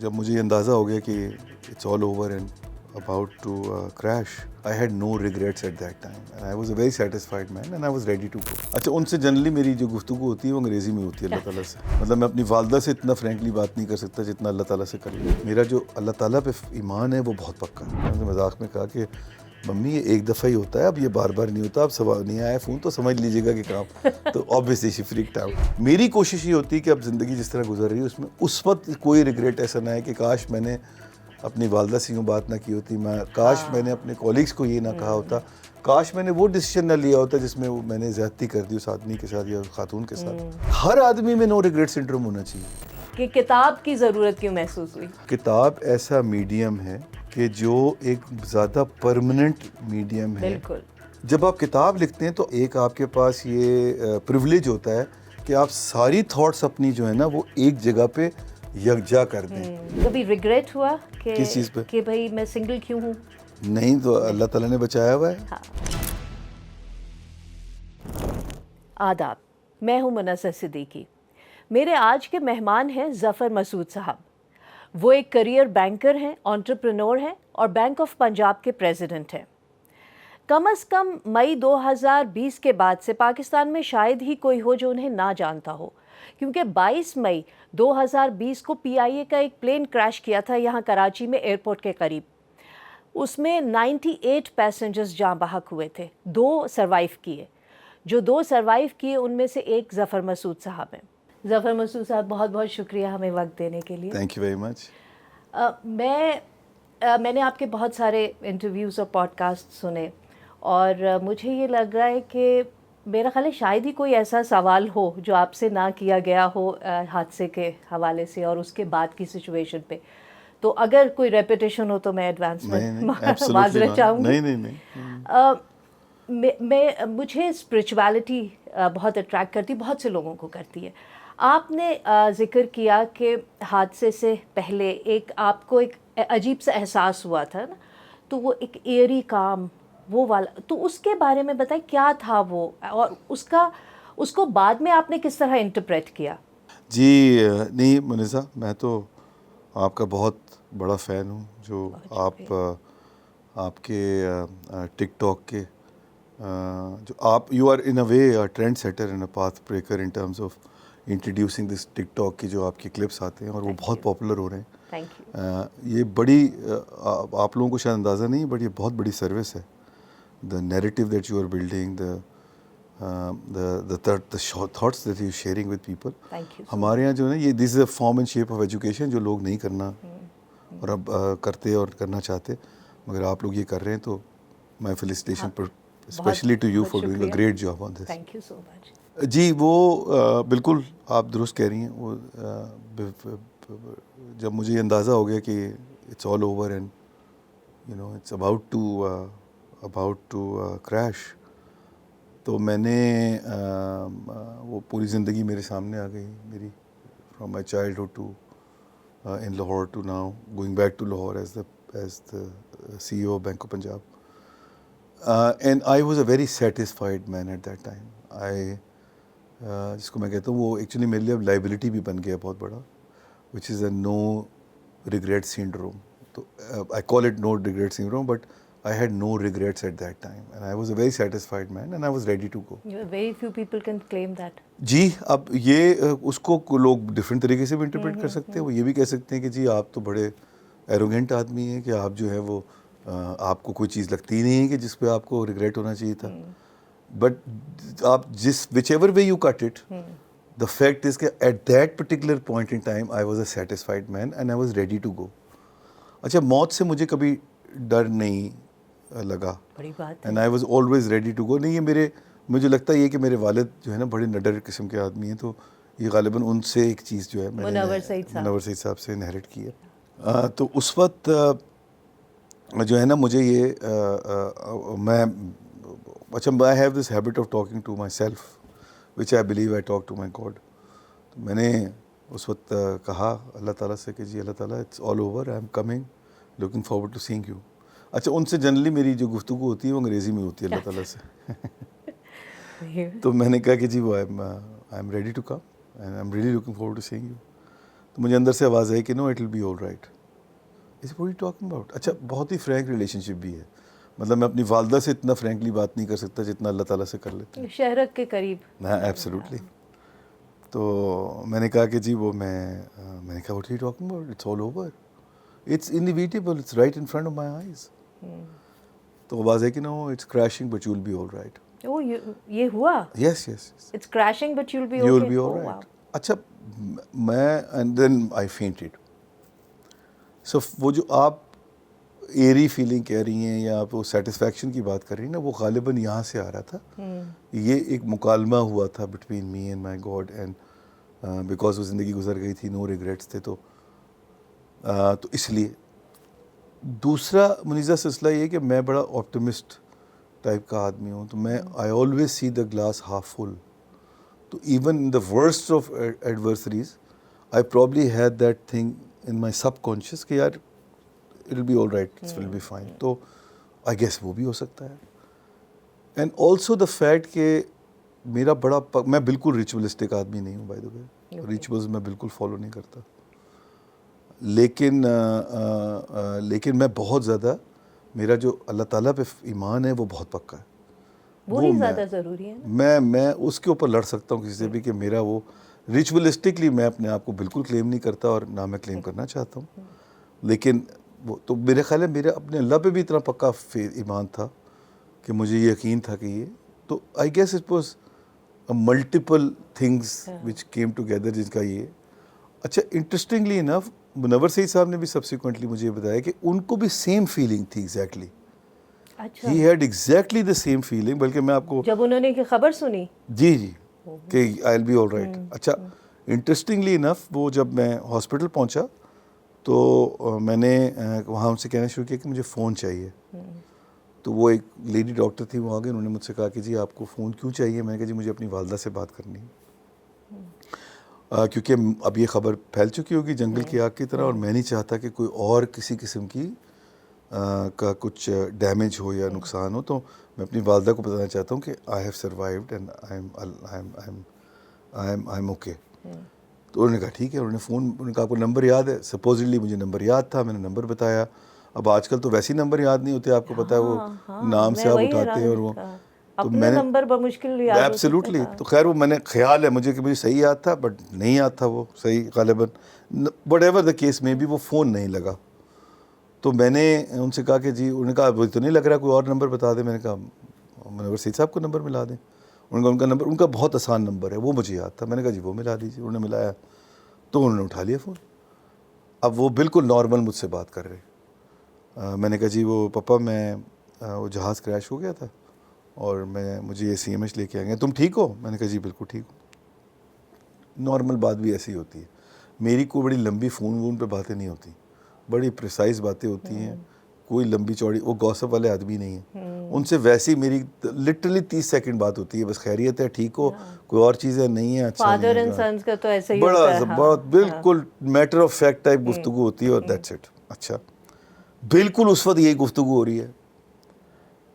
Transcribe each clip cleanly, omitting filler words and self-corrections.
جب مجھے یہ اندازہ ہو گیا کہ it's all over and about to crash, I had no regrets at that time and I was a very satisfied man and I was ready to go. اچھا ان سے جنرلی میری جو گفتگو ہوتی ہے وہ انگریزی میں ہوتی ہے اللہ تعالیٰ سے. مطلب میں اپنی والدہ سے اتنا فرینکلی بات نہیں کر سکتا جتنا اللہ تعالیٰ سے کر لوں. میرا جو اللہ تعالیٰ پہ ایمان ہے وہ بہت پکا ہے. میں نے مذاق میں کہا کہ ممی یہ ایک دفعہ ہی ہوتا ہے, اب یہ بار بار نہیں ہوتا, اب سوال نہیں آیا فون تو سمجھ لیجیے گا کہ کام. تو obviously she freaked out. میری کوشش یہ ہوتی ہے کہ اب زندگی جس طرح گزر رہی ہے اس میں اس وقت کوئی ریگریٹ ایسا نہ ہے کہ کاش میں نے اپنی والدہ سے یوں بات نہ کی ہوتی, کاش میں نے اپنے کولیگس کو یہ نہ کہا ہوتا, کاش میں نے وہ ڈیسیجن نہ لیا ہوتا جس میں میں نے زیادتی کر دی اس آدمی کے ساتھ یا خاتون کے ساتھ. ہر آدمی میں نو ریگریٹ سنڈروم ہونا چاہیے. کہ کتاب کی ضرورت کیوں محسوس ہوئی؟ کتاب ایسا میڈیم ہے کہ جو ایک زیادہ پرماننٹ میڈیم ہے. بالکل. جب آپ کتاب لکھتے ہیں تو ایک آپ کے پاس یہ پریویلیج ہوتا ہے کہ آپ ساری تھاٹس اپنی جو ہے نا وہ ایک جگہ پہ یکجا کر دیں. کبھی ریگریٹ ہوا کہ کس چیز پہ؟ کہ بھائی میں سنگل کیوں ہوں؟ نہیں, تو اللہ تعالیٰ نے بچایا ہوا ہے. آداب, میں ہوں منصر صدیقی. میرے آج کے مہمان ہیں ظفر مسعود صاحب. وہ ایک کریئر بینکر ہیں, انٹرپرینور ہیں اور بینک آف پنجاب کے پریزیڈنٹ ہیں. کم از کم مئی 2020 کے بعد سے پاکستان میں شاید ہی کوئی ہو جو انہیں نہ جانتا ہو, کیونکہ 22 مئی 2020 کو پی آئی اے کا ایک پلین کریش کیا تھا یہاں کراچی میں ایئرپورٹ کے قریب. اس میں 98 پیسنجرز جاں بحق ہوئے تھے, 2 سروائیو کیے. جو 2 سروائیو کیے ان میں سے ایک ظفر مسعود صاحب ہیں. ظفر مسعود صاحب بہت بہت شکریہ ہمیں وقت دینے کے لیے. تھینک یو ویری مچ. میں نے آپ کے بہت سارے انٹرویوز اور پوڈ کاسٹ سنے اور مجھے یہ لگ رہا ہے کہ میرا خیال ہے شاید ہی کوئی ایسا سوال ہو جو آپ سے نہ کیا گیا ہو حادثے کے حوالے سے اور اس کے بعد کی سچویشن پہ. تو اگر کوئی ریپیٹیشن ہو تو میں ایڈوانس میں معذرت چاہوں گی. مجھے اسپرچویلٹی بہت اٹریکٹ کرتی, بہت سے لوگوں کو کرتی ہے. آپ نے ذکر کیا کہ حادثے سے پہلے ایک آپ کو ایک عجیب سا احساس ہوا تھا نا, تو وہ ایک ایری کام وہ والا, تو اس کے بارے میں بتائیں کیا تھا وہ, اور اس کو بعد میں آپ نے کس طرح انٹرپریٹ کیا؟ جی نہیں منیزہ, میں تو آپ کا بہت بڑا فین ہوں. جو آپ کے ٹک ٹاک کے جو آپ you are in a way trendsetter and a path breaker in terms of introducing this TikTok کے جو آپ کے کلپس آتے ہیں اور وہ بہت پاپولر ہو رہے ہیں. یہ بڑی آپ لوگوں کو شاید اندازہ نہیں, بٹ یہ بہت بڑی سروس ہے. The narrative that you are building, the thoughts that you are sharing with people. ہمارے یہاں جو ہے یہ this is a form and shape of education جو لوگ نہیں کرنا اور اب کرتے اور کرنا چاہتے, مگر آپ لوگ یہ کر رہے ہیں, تو my felicitation especially to you for doing a great job on this. Thank you so much. جی وہ بالکل آپ درست کہہ رہی ہیں. وہ جب مجھے یہ اندازہ ہو گیا کہ it's all over and you know it's about to crash, تو میں نے وہ پوری زندگی میرے سامنے آ گئی میری, from my childhood to in Lahore to now going back to Lahore as the C E O of Bank of Punjab. And I was a very satisfied man at that time. جس کو میں کہتا ہوں وہ ایکچولی میرے لیے اب لائبلٹی بھی بن گیا بہت بڑا, وچ از اے نو ریگریٹ سنڈروم. تو I call it no regret syndrome, but I had no regrets at that time and I was a very satisfied man and I was ready to go. Very few people can claim that. جی اب یہ اس کو لوگ different طریقے سے بھی interpret کر سکتے ہیں. وہ یہ بھی کہہ سکتے ہیں کہ جی آپ تو بڑے ایروگینٹ آدمی ہیں کہ آپ جو ہے وہ آپ کو کوئی چیز لگتی ہی نہیں ہے کہ جس پہ آپ کو ریگریٹ ہونا چاہیے تھا. بٹ آپ جس whichever way you cut it, the fact is کہ at that particular point in time I was a satisfied man and I was ready to go. اچھا موت سے مجھے کبھی ڈر نہیں لگا, and I was always ready to go. نہیں یہ مجھے لگتا ہے یہ کہ میرے والد جو ہے نا بڑے نڈر قسم کے آدمی ہیں, تو یہ غالباً ان سے ایک چیز جو ہے میں نے منور سعید صاحب سے انہیرٹ کی ہے. تو اس وقت جو ہے نا مجھے یہ میں اچھا I have this habit of talking to myself which I believe I talk to my God. تو میں نے اس وقت کہا اللہ تعالیٰ سے کہ جی اللہ تعالیٰ it's all over, I am coming, looking forward to seeing you. اچھا ان سے جنرلی میری جو گفتگو ہوتی ہے وہ انگریزی میں ہوتی ہے اللہ تعالیٰ سے. تو میں نے کہا کہ جی وہ I am ready to come and I am really looking forward to seeing you. تو مجھے اندر سے آواز آئی کہ no it will be all right. اس واٹ یو ٹاکنگ اباؤٹ. اچھا بہت ہی فرینک ریلیشن شپ بھی ہے, مطلب میں اپنی والدہ سے اتنا فرینکلی بات نہیں کر سکتا جتنا اللہ تعالیٰ سے کر لیتا ہوں. شہرت کے قریب. ہاں ایبسلیوٹلی. تو میں نے کہا کہ جی وہ میں نے کہا what you talking about, it's all over, it's inevitable, it's right in front of my eyes. تو آواز ہے کہ no it's crashing but you will be all right. او یہ ہوا. Yes yes it's crashing but you will be you will be all right. اچھا میں and then آئی فینٹڈ. سو وہ جو آپ ایری فیلنگ کہہ رہی ہیں یا آپ وہ سیٹسفیکشن کی بات کر رہی ہیں نا, وہ غالباً یہاں سے آ رہا تھا. یہ ایک مکالمہ ہوا تھا between me and my God, and because وہ زندگی گزر گئی تھی, نو ریگریٹس تھے, تو اس لیے. دوسرا منیزہ سلسلہ یہ کہ میں بڑا آپٹمسٹ ٹائپ کا آدمی ہوں, تو میں I always see the glass half full. تو even in the worst of adversaries I probably had that thing in my subconscious کہ یار it will be all right, it's will be fine. تو I gas وہ بھی ہو سکتا ہے. And also the fact کہ میرا بڑا میں بالکل ریچولسٹک آدمی نہیں ہوں, بائی دا وے, ریچولز میں بالکل فالو نہیں کرتا, لیکن میں بہت زیادہ, میرا جو اللہ تعالیٰ پہ ایمان ہے وہ بہت پکا ہے. وہی زیادہ ضروری ہے. میں اس کے اوپر لڑ سکتا ہوں کسی سے بھی کہ میرا وہ ریچولسٹکلی میں اپنے آپ کو بالکل کلیم نہیں کرتا اور نہ میں کلیم کرنا چاہتا ہوں. لیکن وہ تو میرے خیال ہے میرے اپنے اللہ پہ بھی اتنا پکا ایمان تھا کہ مجھے یہ یقین تھا کہ یہ, تو I guess it was multiple things which came together جن کا یہ. اچھا انٹرسٹنگلی انف منور سعید صاحب نے بھی سبسیکوئنٹلی مجھے بتایا کہ ان کو بھی سیم فیلنگ تھی exactly. He had exactly the same feeling. بلکہ میں آپ کو جب انہوں نے خبر سنی جی کہ آئی ول بی آل رائٹ. اچھا انٹرسٹنگلی انف وہ جب میں ہاسپٹل پہنچا تو میں نے وہاں ان سے کہنا شروع کیا کہ مجھے فون چاہیے. تو وہ ایک لیڈی ڈاکٹر تھی وہاں گئے, انہوں نے مجھ سے کہا کہ جی آپ کو فون کیوں چاہیے. میں نے کہا جی مجھے اپنی والدہ سے بات کرنی ہے, کیونکہ اب یہ خبر پھیل چکی ہوگی جنگل کی آگ کی طرح, اور میں نہیں چاہتا کہ کوئی اور کسی قسم کی کا کچھ ڈیمیج ہو یا نقصان ہو. تو میں اپنی والدہ کو بتانا چاہتا ہوں کہ I have survived and I am okay. تو انہوں نے کہا ٹھیک ہے. انہوں نے فون, انہوں نے کہا آپ کو نمبر یاد ہے. سپوزلی مجھے نمبر یاد تھا, میں نے نمبر بتایا. اب آج کل تو ویسے ہی نمبر یاد نہیں ہوتے, آپ کو پتہ ہے وہ نام سے آپ اٹھاتے ہیں, اور وہ تو میں نے نمبر بمشکل یاد ایبسلیوٹلی. تو خیر وہ میں نے خیال ہے مجھے کہ مجھے صحیح یاد تھا, بٹ نہیں یاد تھا وہ صحیح غالباً, وٹ ایور دا کیس میں بھی وہ فون نہیں لگا. تو میں نے ان سے کہا کہ جی, انہوں نے کہا وہ تو نہیں لگ رہا, کوئی اور نمبر بتا دیں. میں نے کہا منور سعید صاحب کو نمبر ملا دیں. انہوں نے کہا ان کا نمبر, ان کا بہت آسان نمبر ہے, وہ مجھے یاد تھا. میں نے کہا جی وہ ملا دیجیے. انہوں نے ملایا تو انہوں نے اٹھا لیا فون. اب وہ بالکل نارمل مجھ سے بات کر رہے. میں نے کہا جی وہ پاپا میں وہ جہاز کریش ہو گیا تھا اور مجھے یہ CMH لے کے آئیں گے, تم ٹھیک ہو. میں نے کہا جی بالکل ٹھیک ہوں. نارمل بات بھی ایسی ہوتی ہے. میری کوئی بڑی لمبی فون پہ باتیں نہیں ہوتی, بڑی پریسائز باتیں ہوتی ہیں, کوئی لمبی چوڑی, وہ گوسپ والے آدمی نہیں ہیں. ان سے ویسی میری لٹرلی 30 سیکنڈ بات ہوتی ہے, بس خیریت ہے, ٹھیک ہو, کوئی اور چیزیں نہیں ہیں. اچھا فادر اینڈ سنز کا تو ایسا ہی بڑا ہوتا ہے, بہت بالکل میٹر آف فیکٹ ٹائپ گفتگو ہوتی ہے, اور دیٹس اٹ. اچھا بالکل اس وقت یہی گفتگو ہو رہی ہے,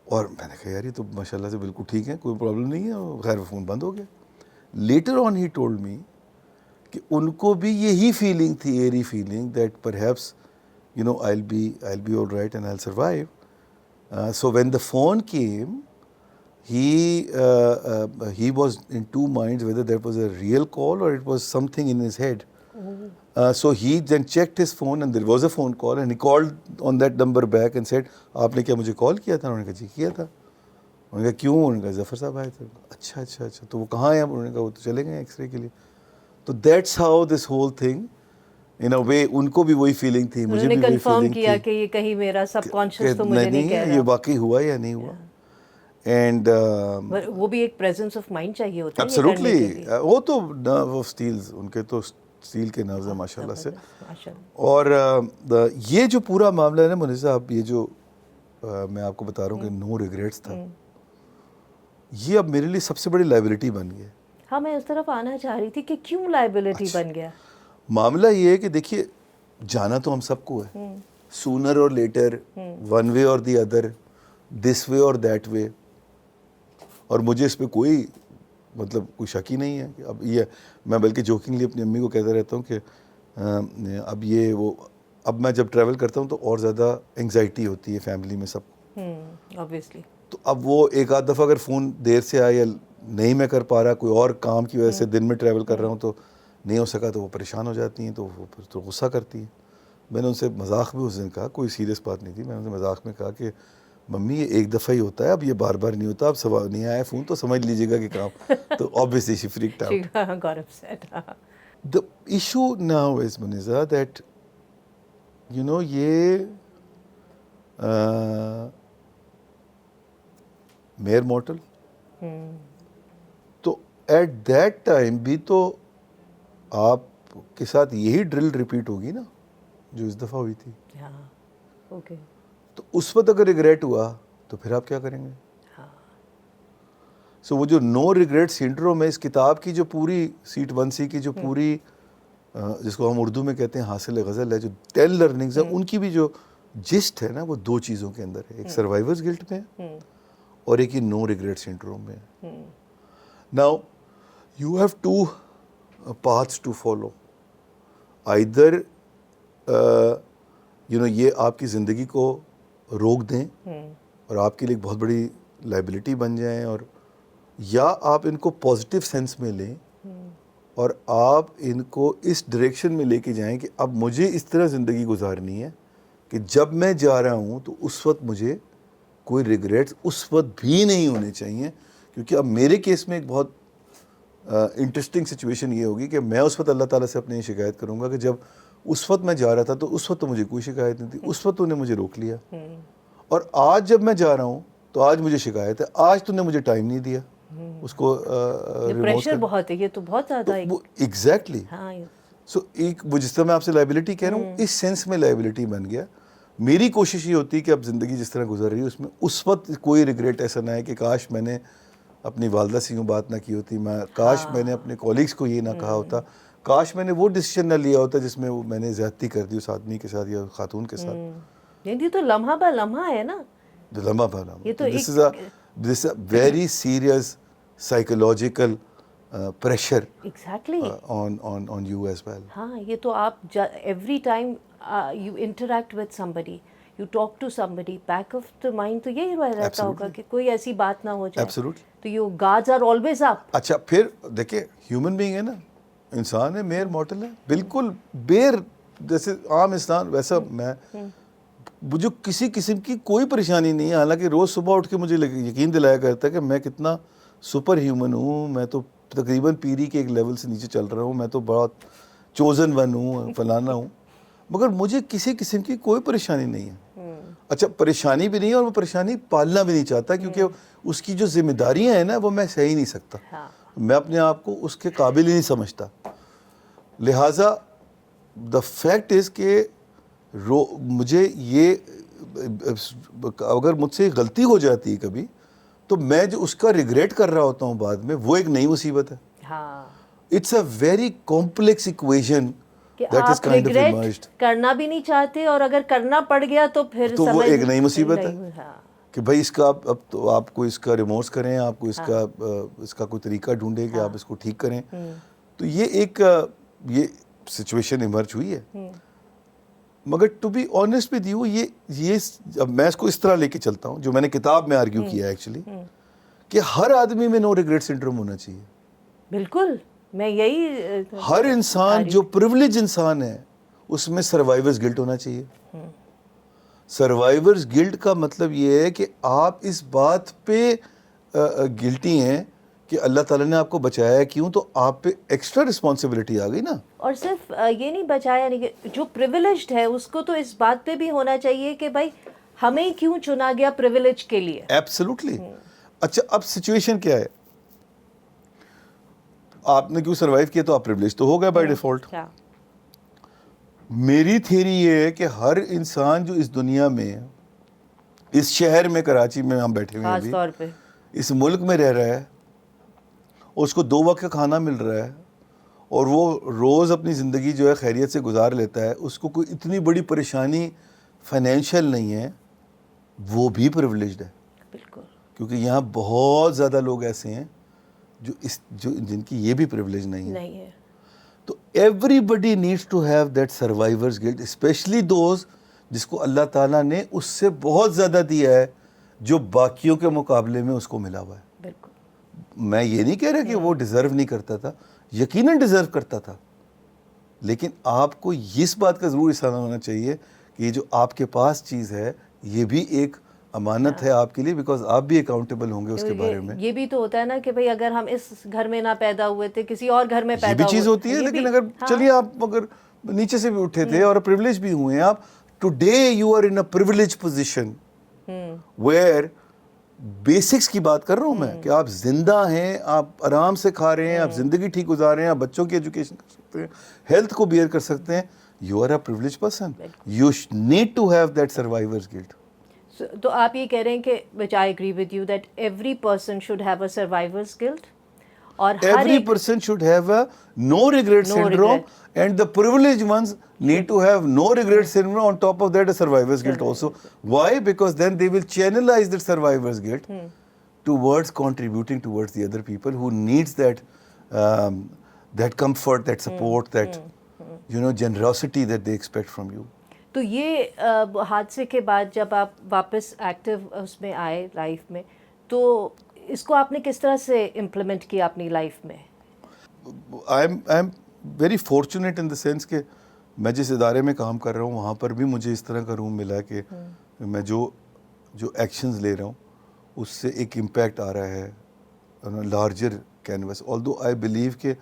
اور میں نے کہا یار یہ تو ماشاء اللہ سے بالکل ٹھیک ہے, کوئی پرابلم نہیں ہے. خیر فون بند ہو گیا. Later on he told me کہ ان کو بھی یہی فیلنگ تھی, eerie feeling, that perhaps you know I'll be all right and I'll survive. So when the phone came, he was in two minds whether that was a real call or it was something in his head. So he then checked his phone and there was a phone call, and he called on that number back and said آپ نے کیا مجھے کال کیا تھا. انہوں نے کہا جی کیا تھا. انہوں نے کہا کیوں. انہوں نے کہا ظفر صاحب آئے تھے. اچھا اچھا اچھا تو وہ کہاں ہیں. انہوں نے کہا وہ تو چلے گئے ایکس رے کے لیے. تو that's how this whole thing in a way, ان کو بھی وہی فیلنگ تھی, مجھے بھی وہی فیلنگ تھی. کیا کہ یہ کہیں میرا سب کانشیس تو مجھے نہیں کہہ رہا یہ واقعی ہوا یا نہیں ہوا. اینڈ وہ بھی ایک پریزنس آف مائنڈ چاہیے ہوتا ہے. ایبسلیوٹلی, وہ تو نرو آف سٹیلز, ان کے تو اسٹیل کے نروز ہیں ماشاء اللہ سے. اور یہ جو پورا معاملہ ہے نا منیزہ صاحب, یہ جو میں آپ کو بتا رہا ہوں کہ نو ریگریٹس تھا, یہ اب میرے لیے سب سے بڑی لائبلٹی بن گیا. ہاں میں اس طرف آنا چاہ رہی تھی کہ کیوں لائبلٹی بن گیا. معاملہ یہ ہے کہ دیکھیے جانا تو ہم سب کو ہے, سونر اور لیٹر, ون وے اور دی ادر, دس وے اور دیٹ وے. اور مجھے اس پہ کوئی کوئی شک ہی نہیں ہے کہ اب یہ, میں بلکہ جوکنگلی اپنی امی کو کہتا رہتا ہوں کہ اب یہ وہ اب میں جب ٹریول کرتا ہوں تو اور زیادہ انگزائٹی ہوتی ہے فیملی میں سب کو. obviously. تو اب وہ ایک آدھ دفعہ اگر فون دیر سے آیا یا نہیں میں کر پا رہا, کوئی اور کام کی وجہ سے دن میں ٹریول کر رہا ہوں تو نہیں ہو سکا, تو وہ پریشان ہو جاتی ہیں, تو وہ پھر تو غصہ کرتی ہیں. میں نے ان سے مذاق میں اس دن کہا, کوئی سیریس بات نہیں تھی, میں نے ان سے مذاق میں کہا کہ ممی یہ ایک دفعہ ہی ہوتا ہے, اب یہ بار بار نہیں ہوتا, اب سوال نہیں آیا فون تو سمجھ لیجیے گا کہ کام. تو obviously she freaked out. She got upset. The issue now is, Muniza, that you know یہ میئر مارٹل تو ایٹ دیٹ ٹائم بھی تو آپ کے ساتھ یہی ڈرل ریپیٹ ہوگی نا جو اس دفعہ ہوئی تھی. اوکے. تو اس وقت اگر ریگریٹ ہوا تو پھر آپ کیا کریں گے؟ سو وہ جو نو ریگریٹ سنڈروم ہے, اس کتاب کی جو پوری سیٹ 1C کی جو پوری جس کو ہم اردو میں کہتے ہیں حاصل غزل ہے, جو 10 لرننگز ہیں, ان کی بھی جو جسٹ ہے نا وہ دو چیزوں کے اندر ہے, ایک سروائیورز گلٹ میں اور ایک یہ نو ریگریٹ سنڈروم میں. Now you have two paths to follow, either یہ آپ کی زندگی کو روک دیں اور آپ کے لیے ایک بہت بڑی لائبلٹی بن جائیں, اور یا آپ ان کو پازیٹیو سینس میں لیں اور آپ ان کو اس ڈائریکشن میں لے کے جائیں کہ اب مجھے اس طرح زندگی گزارنی ہے کہ جب میں جا رہا ہوں تو اس وقت مجھے کوئی ریگریٹس اس وقت بھی نہیں ہونے چاہیے. کیونکہ اب میرے کیس میں ایک بہت انٹرسٹنگ سچویشن یہ ہوگی کہ میں اس وقت اللہ تعالیٰ سے اپنی شکایت کروں گا کہ جب اس وقت میں جا رہا تھا تو اس وقت تو مجھے کوئی شکایت نہیں تھی, اس وقت تو نے مجھے روک لیا, اور آج جب میں جا رہا ہوں تو آج مجھے شکایت ہے, آج تو نے مجھے ٹائم نہیں دیا اس کو پریشر بہت ہے, یہ تو بہت زیادہ ہے. ایگزیکٹلی. سو ایک وہ جس طرح میں آپ سے لائبلٹی کہہ رہا ہوں, اس سینس میں لائبلٹی بن گیا. میری کوشش یہ ہوتی ہے کہ اب زندگی جس طرح گزر رہی ہے اس میں اس وقت کوئی ریگریٹ ایسا نہ ہے کہ کاش میں نے اپنی والدہ سے یوں بات نہ کی ہوتی, کاش میں نے اپنے کولیگس کو یہ نہ کہا ہوتا, کاش میں نے وہ ڈیسیجن نہ لیا ہوتا جس میں میں نے زیادتی کر دی اس آدمی کے ساتھ یا خاتون کے ساتھ. یہ تو لمحہ بہ لمحہ ہے نا, لمحہ بہ لمحہ. This a very serious psychological pressure on you as well. ہاں, یہ تو آپ every time you interact with somebody, you talk to somebody, back of the mind تو یہی رہتا ہوگا کہ کوئی ایسی بات نہ ہو جائے. Absolutely. تو your guards are always up. اچھا پھر دیکھیں ہیومن بینگ ہے نا, انسان ہے, میئر مارٹل ہے, بالکل بیر جیسے عام انسان ویسا میں, مجھے کسی قسم کی کوئی پریشانی نہیں ہے. حالانکہ روز صبح اٹھ کے مجھے یقین دلایا کرتا ہے کہ میں کتنا سپر ہیومن ہوں, میں تو تقریباً پیری کے ایک لیول سے نیچے چل رہا ہوں, میں تو بہت چوزن ون ہوں, فلانا ہوں, مگر مجھے کسی قسم کی کوئی پریشانی نہیں ہے. اچھا پریشانی بھی نہیں ہے, اور وہ پریشانی پالنا بھی نہیں چاہتا, کیونکہ اس کی جو ذمہ داریاں ہیں نا وہ میں سہ ہی نہیں سکتا, میں اپنے آپ کو اس کے قابل ہی نہیں سمجھتا. لہٰذا دا فیکٹ از کہ مجھے یہ اگر مجھ سے غلطی ہو جاتی ہے کبھی تو میں جو اس کا ریگریٹ کر رہا ہوتا ہوں بعد میں, وہ ایک نئی مصیبت ہے. It's a very complex equation that is kind of emerged. کرنا بھی نہیں چاہتے, اور اگر کرنا پڑ گیا تو پھر تو وہ ایک نئی مصیبت ہے کہ بھائی اس کا اب تو آپ کو اس کا ریمورس کریں, آپ کو اس کا کوئی طریقہ ڈھونڈیں کہ آپ اس کو ٹھیک کریں. تو یہ سچویشن ایمرج ہوئی ہے. مگر to be honest with you, یہ اب میں اس کو اس طرح لے کے چلتا ہوں جو میں نے کتاب میں آرگیو کیا ہے ایکچولی, کہ ہر آدمی میں نو ریگریٹ سنڈروم ہونا چاہیے. بالکل, میں یہی ہر انسان جو پریولیج انسان ہے اس میں سروائیورز گلٹ ہونا چاہیے. سروائیورز گلٹ کا مطلب یہ ہے کہ آپ اس بات پہ گلٹی ہیں کہ اللہ تعالیٰ نے آپ کو بچایا کیوں, تو آپ پہ ایکسٹرا رسپانسبلٹی آ گئی نا. اور صرف یہ نہیں بچایا, نہیں, جو پریویلیجڈ ہے اس کو تو اس بات پہ بھی ہونا چاہیے کہ بھائی ہمیں کیوں چنا گیا پریویلیج کے لیے. ایبسلیوٹلی. اچھا اب سچویشن کیا ہے, آپ نے کیوں سروائیو کیا تو آپ پریویلیج تو ہو گئے بائی ڈیفالٹ. میری تھیوری یہ ہے کہ ہر انسان جو اس دنیا میں, اس شہر میں, کراچی میں ہم بیٹھے ہوئے ہیں ابھی, اس ملک میں رہ رہا ہے, اس کو 2 وقت کا کھانا مل رہا ہے, اور وہ روز اپنی زندگی جو ہے خیریت سے گزار لیتا ہے, اس کو کوئی اتنی بڑی پریشانی فائنینشیل نہیں ہے, وہ بھی پریویلیجڈ ہے. بالکل. کیونکہ یہاں بہت زیادہ لوگ ایسے ہیں جو جن کی یہ بھی پریویلیج نہیں ہے. تو everybody needs to have that survivor's guilt, especially those جس کو اللہ تعالیٰ نے اس سے بہت زیادہ دیا ہے جو باقیوں کے مقابلے میں اس کو ملا ہوا ہے. بالکل. میں یہ نہیں کہہ رہا کہ وہ ڈیزرو نہیں کرتا تھا, یقیناً ڈیزرو کرتا تھا, لیکن آپ کو اس بات کا ضرور احساس ہونا چاہیے کہ یہ جو آپ کے پاس چیز ہے یہ بھی ایک امانت ہے آپ کے لیے, بیکاز آپ بھی اکاؤنٹیبل ہوں گے اس کے بارے میں. یہ بھی تو ہوتا ہے نا کہ بھئی اگر ہم اس گھر میں نہ پیدا ہوئے تھے, کسی اور گھر میں پیدا ہوئے, یہ بھی چیز ہوتی ہے, لیکن اگر چلیے آپ اگر نیچے سے بھی اٹھے تھے اور پریولیج بھی ہوئے ہیں آپ, today you are in a privilege position where basics کی بات کر رہا ہوں میں, کہ آپ زندہ ہیں, آپ آرام سے کھا رہے ہیں, آپ زندگی ٹھیک گزار رہے ہیں, آپ بچوں کی ایجوکیشن کر سکتے ہیں, ہیلتھ کو بیئر کر سکتے ہیں. You are a privilege person, you need to have that survivor's guilt. تو آپ یہ کہہ رہے ہیں کہ which I agree with you that every person should have a survivor's guilt, اور Every person should have a no regret syndrome, and the privileged ones need to have no regret syndrome, on top of that a survivor's guilt also. Why? Because then they will channelize the survivor's guilt towards contributing towards the other people who needs that that comfort, that support, that generosity that they expect from you. تو یہ حادثے کے بعد جب آپ واپس active اس میں آئے لائف میں, تو اس کو آپ نے کس طرح سے امپلیمنٹ کیا اپنی لائف میں؟ آئی am very fortunate in the sense کہ میں جس ادارے میں کام کر رہا ہوں وہاں پر بھی مجھے اس طرح کا روم ملا کہ میں جو ایکشنز لے رہا ہوں اس سے ایک امپیکٹ آ رہا ہے لارجر کینوس. آلدو آئی بلیو کہ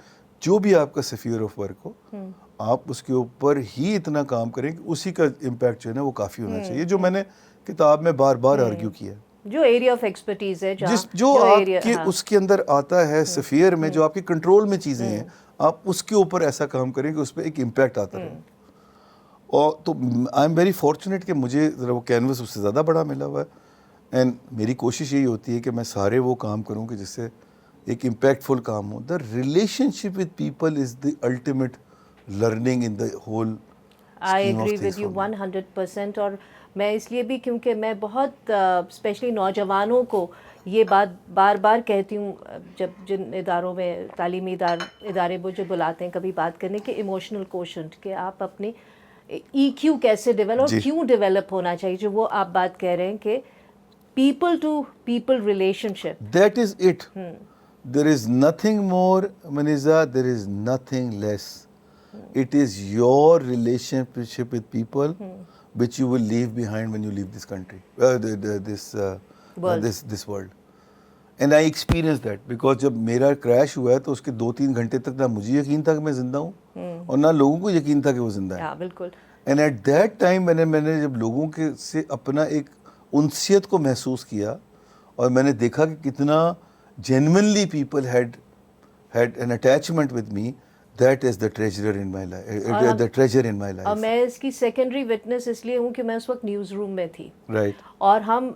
جو بھی آپ کا سفیر آف ورک ہو, آپ اس کے اوپر ہی اتنا کام کریں کہ اسی کا امپیکٹ جو ہے نا وہ کافی ہونا چاہیے, جو میں نے کتاب میں بار بار آرگیو کیا ہے. جو ایریا آف ایکسپرٹیز ہے, جو آپ کے اس کے اندر آتا ہے سفیر میں, جو آپ کے کنٹرول میں چیزیں ہیں, آپ اس کے اوپر ایسا کام کریں کہ اس پہ ایک امپیکٹ آتا رہے. اور تو آئی ایم ویری فارچونیٹ کہ مجھے ذرا وہ کینوس اس سے زیادہ بڑا ملا ہوا ہے, اینڈ میری کوشش یہی ہوتی ہے کہ میں سارے وہ کام کروں کہ جس سے ایک امپیکٹ فل کام ہو. The relationship with people is the ultimate learning in the whole. I agree with you 100%. اور میں اس لیے بھی کیونکہ میں بہت اسپیشلی نوجوانوں کو یہ بات بار بار کہتی ہوں جب جن اداروں میں تعلیمی ادارے مجھے بلاتے ہیں کبھی بات کرنے کے, ایموشنل کوشنٹ, کہ آپ اپنی ای کیو کیسے ڈیولپ اور کیوں ڈیولپ ہونا چاہیے, جو وہ آپ بات کہہ رہے ہیں کہ people to people relationship. That is it. There is nothing more منیزا, there is nothing less. It is your relationship with people which you will leave behind when you leave this country, this world. And I experienced that because جب میرا crash ہوا ہے تو اس کے 2-3 گھنٹے تک نہ مجھے یقین تھا کہ میں زندہ ہوں اور نہ لوگوں کو یقین تھا کہ وہ زندہ ہے. بالکل. And at that time میں نے جب لوگوں کے سے اپنا ایک انسیت کو محسوس کیا اور میں نے دیکھا کہ کتنا genuinely people had an attachment with me, that is the treasure in my life. اور میں اس کی سیکنڈری وٹنس اس لیے ہوں کہ میں اس وقت نیوز روم میں تھی, رائٹ, اور ہم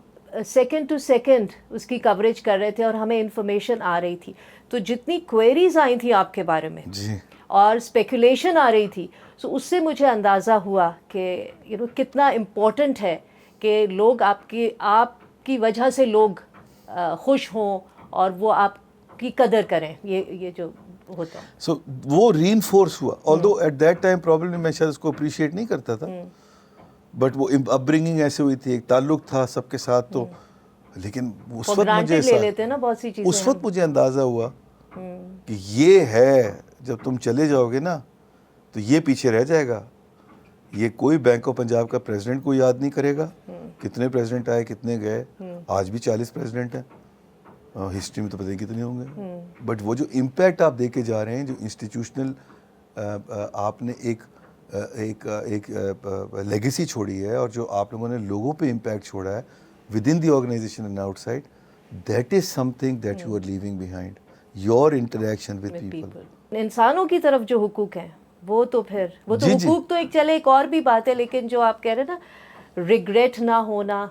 سیکنڈ ٹو سیکنڈ اس کی کوریج کر رہے تھے اور ہمیں انفارمیشن آ رہی تھی. تو جتنی کوئریز آئی تھیں آپ کے بارے میں اور اسپیکولیشن آ رہی تھی, سو اس سے مجھے اندازہ ہوا کہ کتنا امپورٹنٹ ہے کہ لوگ آپ کی وجہ سے لوگ خوش ہوں اور وہ آپ کی قدر کریں. یہ جو ہوتا ہے, سو وہ ری انفورس ہوا. Although at that time problem میں شاید اس کو اپریشیٹ نہیں کرتا تھا, بٹ وہ اپ برنگنگ ایسے ہوئی تھی, ایک تعلق تھا سب کے ساتھ, تو لیکن اس وقت مجھے لے لیتے نا بہت سی چیزیں, اس وقت مجھے اندازہ ہوا کہ یہ ہے جب تم چلے جاؤ گے نا تو یہ پیچھے رہ جائے گا. یہ کوئی بینک آف پنجاب کا پریزیڈنٹ کو یاد نہیں کرے گا, کتنے پریزیڈنٹ آئے کتنے گئے, آج بھی 40 پریزیڈنٹ ہیں, ہسٹری میں تو پتہ نہیں کتنے ہوں گے, بٹ وہ جو امپیکٹ آپ دے کے جا رہے ہیں, جو انسٹیٹیوشنل آپ نے ایک لیگیسی چھوڑی ہے, اور جو آپ لوگوں نے لوگوں پہ امپیکٹ چھوڑا ہے with in the organisation and outside, that is something that you are leaving behind, your interaction with people. انسانوں کی طرف جو حقوق ہیں وہ تو حقوق تو ایک اور بھی بات ہے, لیکن جو آپ کہہ رہے ہیں نا ریگریٹ نہ ہونا,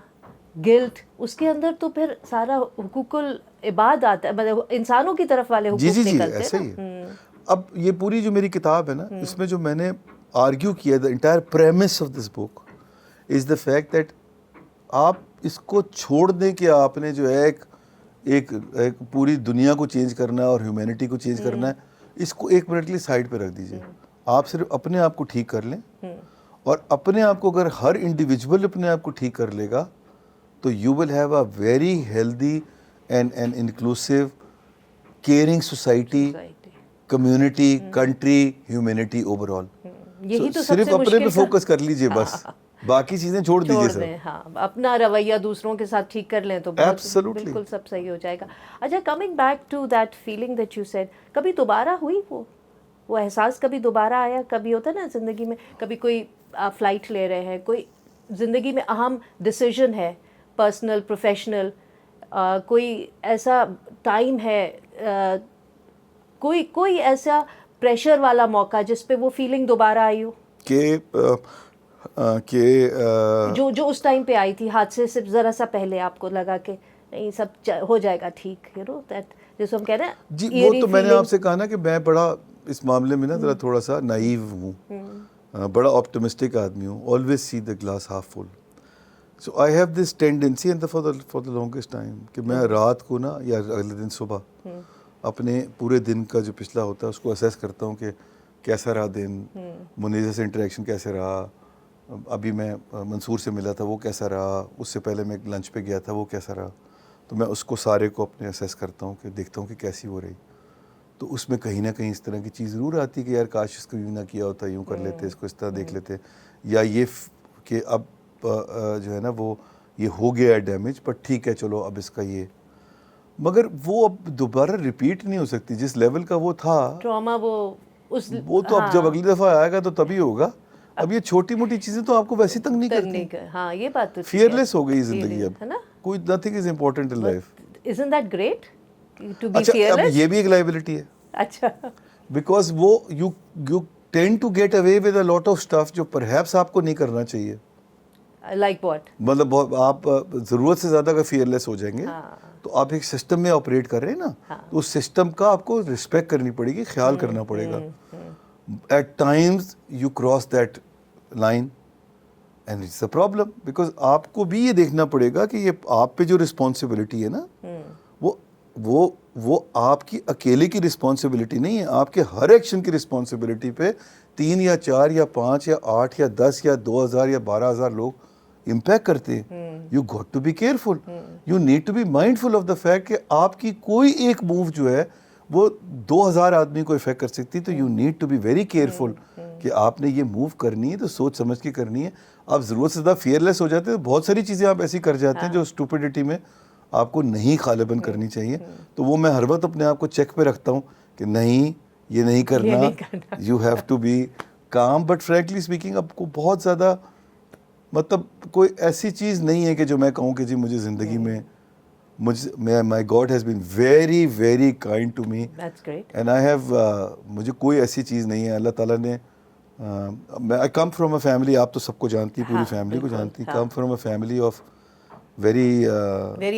گلٹ, اس کے اندر تو پھر سارا حقوق العباد آتا ہے, مطلب انسانوں کی طرف والے حقوق نکلتے ہیں. ایسا ہی ہے. اب یہ پوری جو میری کتاب ہے نا, اس میں جو میں نے آرگیو کیا, the entire premises of this book is the fact that آپ اس کو چھوڑ دیں کہ آپ نے جو ہے ایک پوری دنیا کو چینج کرنا ہے اور ہیومینٹی کو چینج کرنا ہے. اس کو 1 منٹ کے لیے سائڈ پہ رکھ دیجیے. آپ صرف اپنے آپ کو ٹھیک کر لیں, اور اپنے آپ کو اگر ہر انڈیویجول اپنے آپ کو ٹھیک کر لے گا تو you will have a very healthy and inclusive caring society, community, country, humanity overall. یہی تو سب صرف سے اپنے پہ مشکل فوکس کر لیجیے بس, باقی چیزیں چھوڑ دیجیے چھوڑ دیں. ہاں, اپنا رویہ دوسروں کے ساتھ ٹھیک کر لیں تو بہت Absolutely. بالکل سب صحیح ہو جائے گا. اچھا, coming back to that feeling that you said, کبھی دوبارہ ہوئی وہ احساس کبھی دوبارہ آیا؟ کبھی ہوتا ہے نا زندگی میں, کبھی کوئی آپ فلائٹ لے رہے ہیں, کوئی زندگی میں اہم ڈیسیژن ہے, پرسنل, پروفیشنل, کوئی ایسا ٹائم ہے, کوئی ایسا پریشر والا موقع جس پہ وہ فیلنگ دوبارہ آئی ہو کہ جو اس ٹائم پہ آئی تھی, حادثے سے ذرا سا پہلے آپ کو لگا کہ نہیں سب ہو جائے گا ٹھیک, یو نو دیٹ جس ہم کہہ رہے ہیں جی, وہ تو میں نے آپ سے کہا نا کہ میں بڑا اس معاملے میں نا ذرا تھوڑا سا نائیو ہوں, بڑا آپٹمسٹک آدمی ہوں, always see the glass half full. So I have this tendency and for the longest time کہ میں رات کو نا یا اگلے دن صبح اپنے پورے دن کا جو پچھلا ہوتا ہے اس کو اسیس کرتا ہوں کہ کیسا رہا دن, منیزہ سے انٹریکشن کیسے رہا, ابھی میں منصور سے ملا تھا وہ کیسا رہا, اس سے پہلے میں لنچ پہ گیا تھا وہ کیسا رہا. تو میں اس کو سارے کو اپنے اسیس کرتا ہوں کہ دیکھتا ہوں کہ کیسی ہو رہی. تو اس میں کہیں نہ کہیں اس طرح کی چیز ضرور آتی کہ یار کاش اس کو یوں نہ کیا ہوتا, یوں کر لیتے, اس کو اس طرح دیکھ لیتے, یا یہ کہ اب جو ہے نا وہ یہ ہو گیا ہے ڈیمیج, بٹ ٹھیک ہے چلو اب اس کا یہ, مگر وہ اب دوبارہ ریپیٹ نہیں ہو سکتی جس لیول کا وہ تھا ٹراما. وہ تو اب جب اگلی دفعہ آئے گا تو تبھی ہوگا. اب یہ چھوٹی موٹی چیزیں تو آپ کو ویسے تنگ نہیں کرتی. ہاں, یہ بات تو فیئرلیس ہو گئی زندگی اب, کوئی nothing is important in life. Isn't that great to be اچھا, اب fearless? یہ بھی ایک لائبلٹی ہے. اچھا, بیکاز وہ you tend to get away with a lot of stuff جو پرہیپس آپ کو نہیں کرنا چاہیے. like what? مطلب آپ ضرورت سے زیادہ اگر فیئرلیس ہو جائیں گے تو آپ ایک سسٹم میں آپریٹ کر رہے ہیں نا, تو اس سسٹم کا آپ کو رسپیکٹ کرنی پڑے گی, خیال کرنا پڑے گا. At times you cross that line and it's a problem, because آپ کو بھی یہ دیکھنا پڑے گا کہ یہ آپ پہ جو رسپانسبلٹی ہے نا وہ آپ کی اکیلے کی رسپانسبلٹی نہیں ہے, آپ کے ہر ایکشن کی رسپانسبلٹی پہ 3 یا 4 یا 5 یا 8 یا 10 یا 2000 یا 12000 لوگ امپیکٹ کرتے ہیں. You got to be careful, you need to be mindful of the fact کہ آپ کی کوئی ایک موو جو ہے وہ 2000 آدمی کو افیکٹ کر سکتی. تو you need to be very careful کہ آپ نے یہ موو کرنی ہے تو سوچ سمجھ کے کرنی ہے. آپ ضرورت سے زیادہ فیئرلیس ہو جاتے ہیں, بہت ساری چیزیں آپ ایسی کر جاتے ہیں جو اسٹوپڈیٹی میں آپ کو نہیں غالباً کرنی چاہیے. تو وہ میں ہر وقت اپنے آپ کو چیک پہ رکھتا ہوں کہ نہیں یہ نہیں کرنا, you have to be calm. But frankly speaking اب کو بہت زیادہ مطلب کوئی ایسی چیز نہیں ہے کہ جو میں کہوں کہ جی مجھے زندگی میں my God has been very very kind to me and I have, مجھے کوئی ایسی چیز نہیں ہے. اللہ تعالیٰ نے, آئی کم فرام اے فیملی, آپ تو سب کو جانتی, پوری فیملی کو جانتی, come from a family of very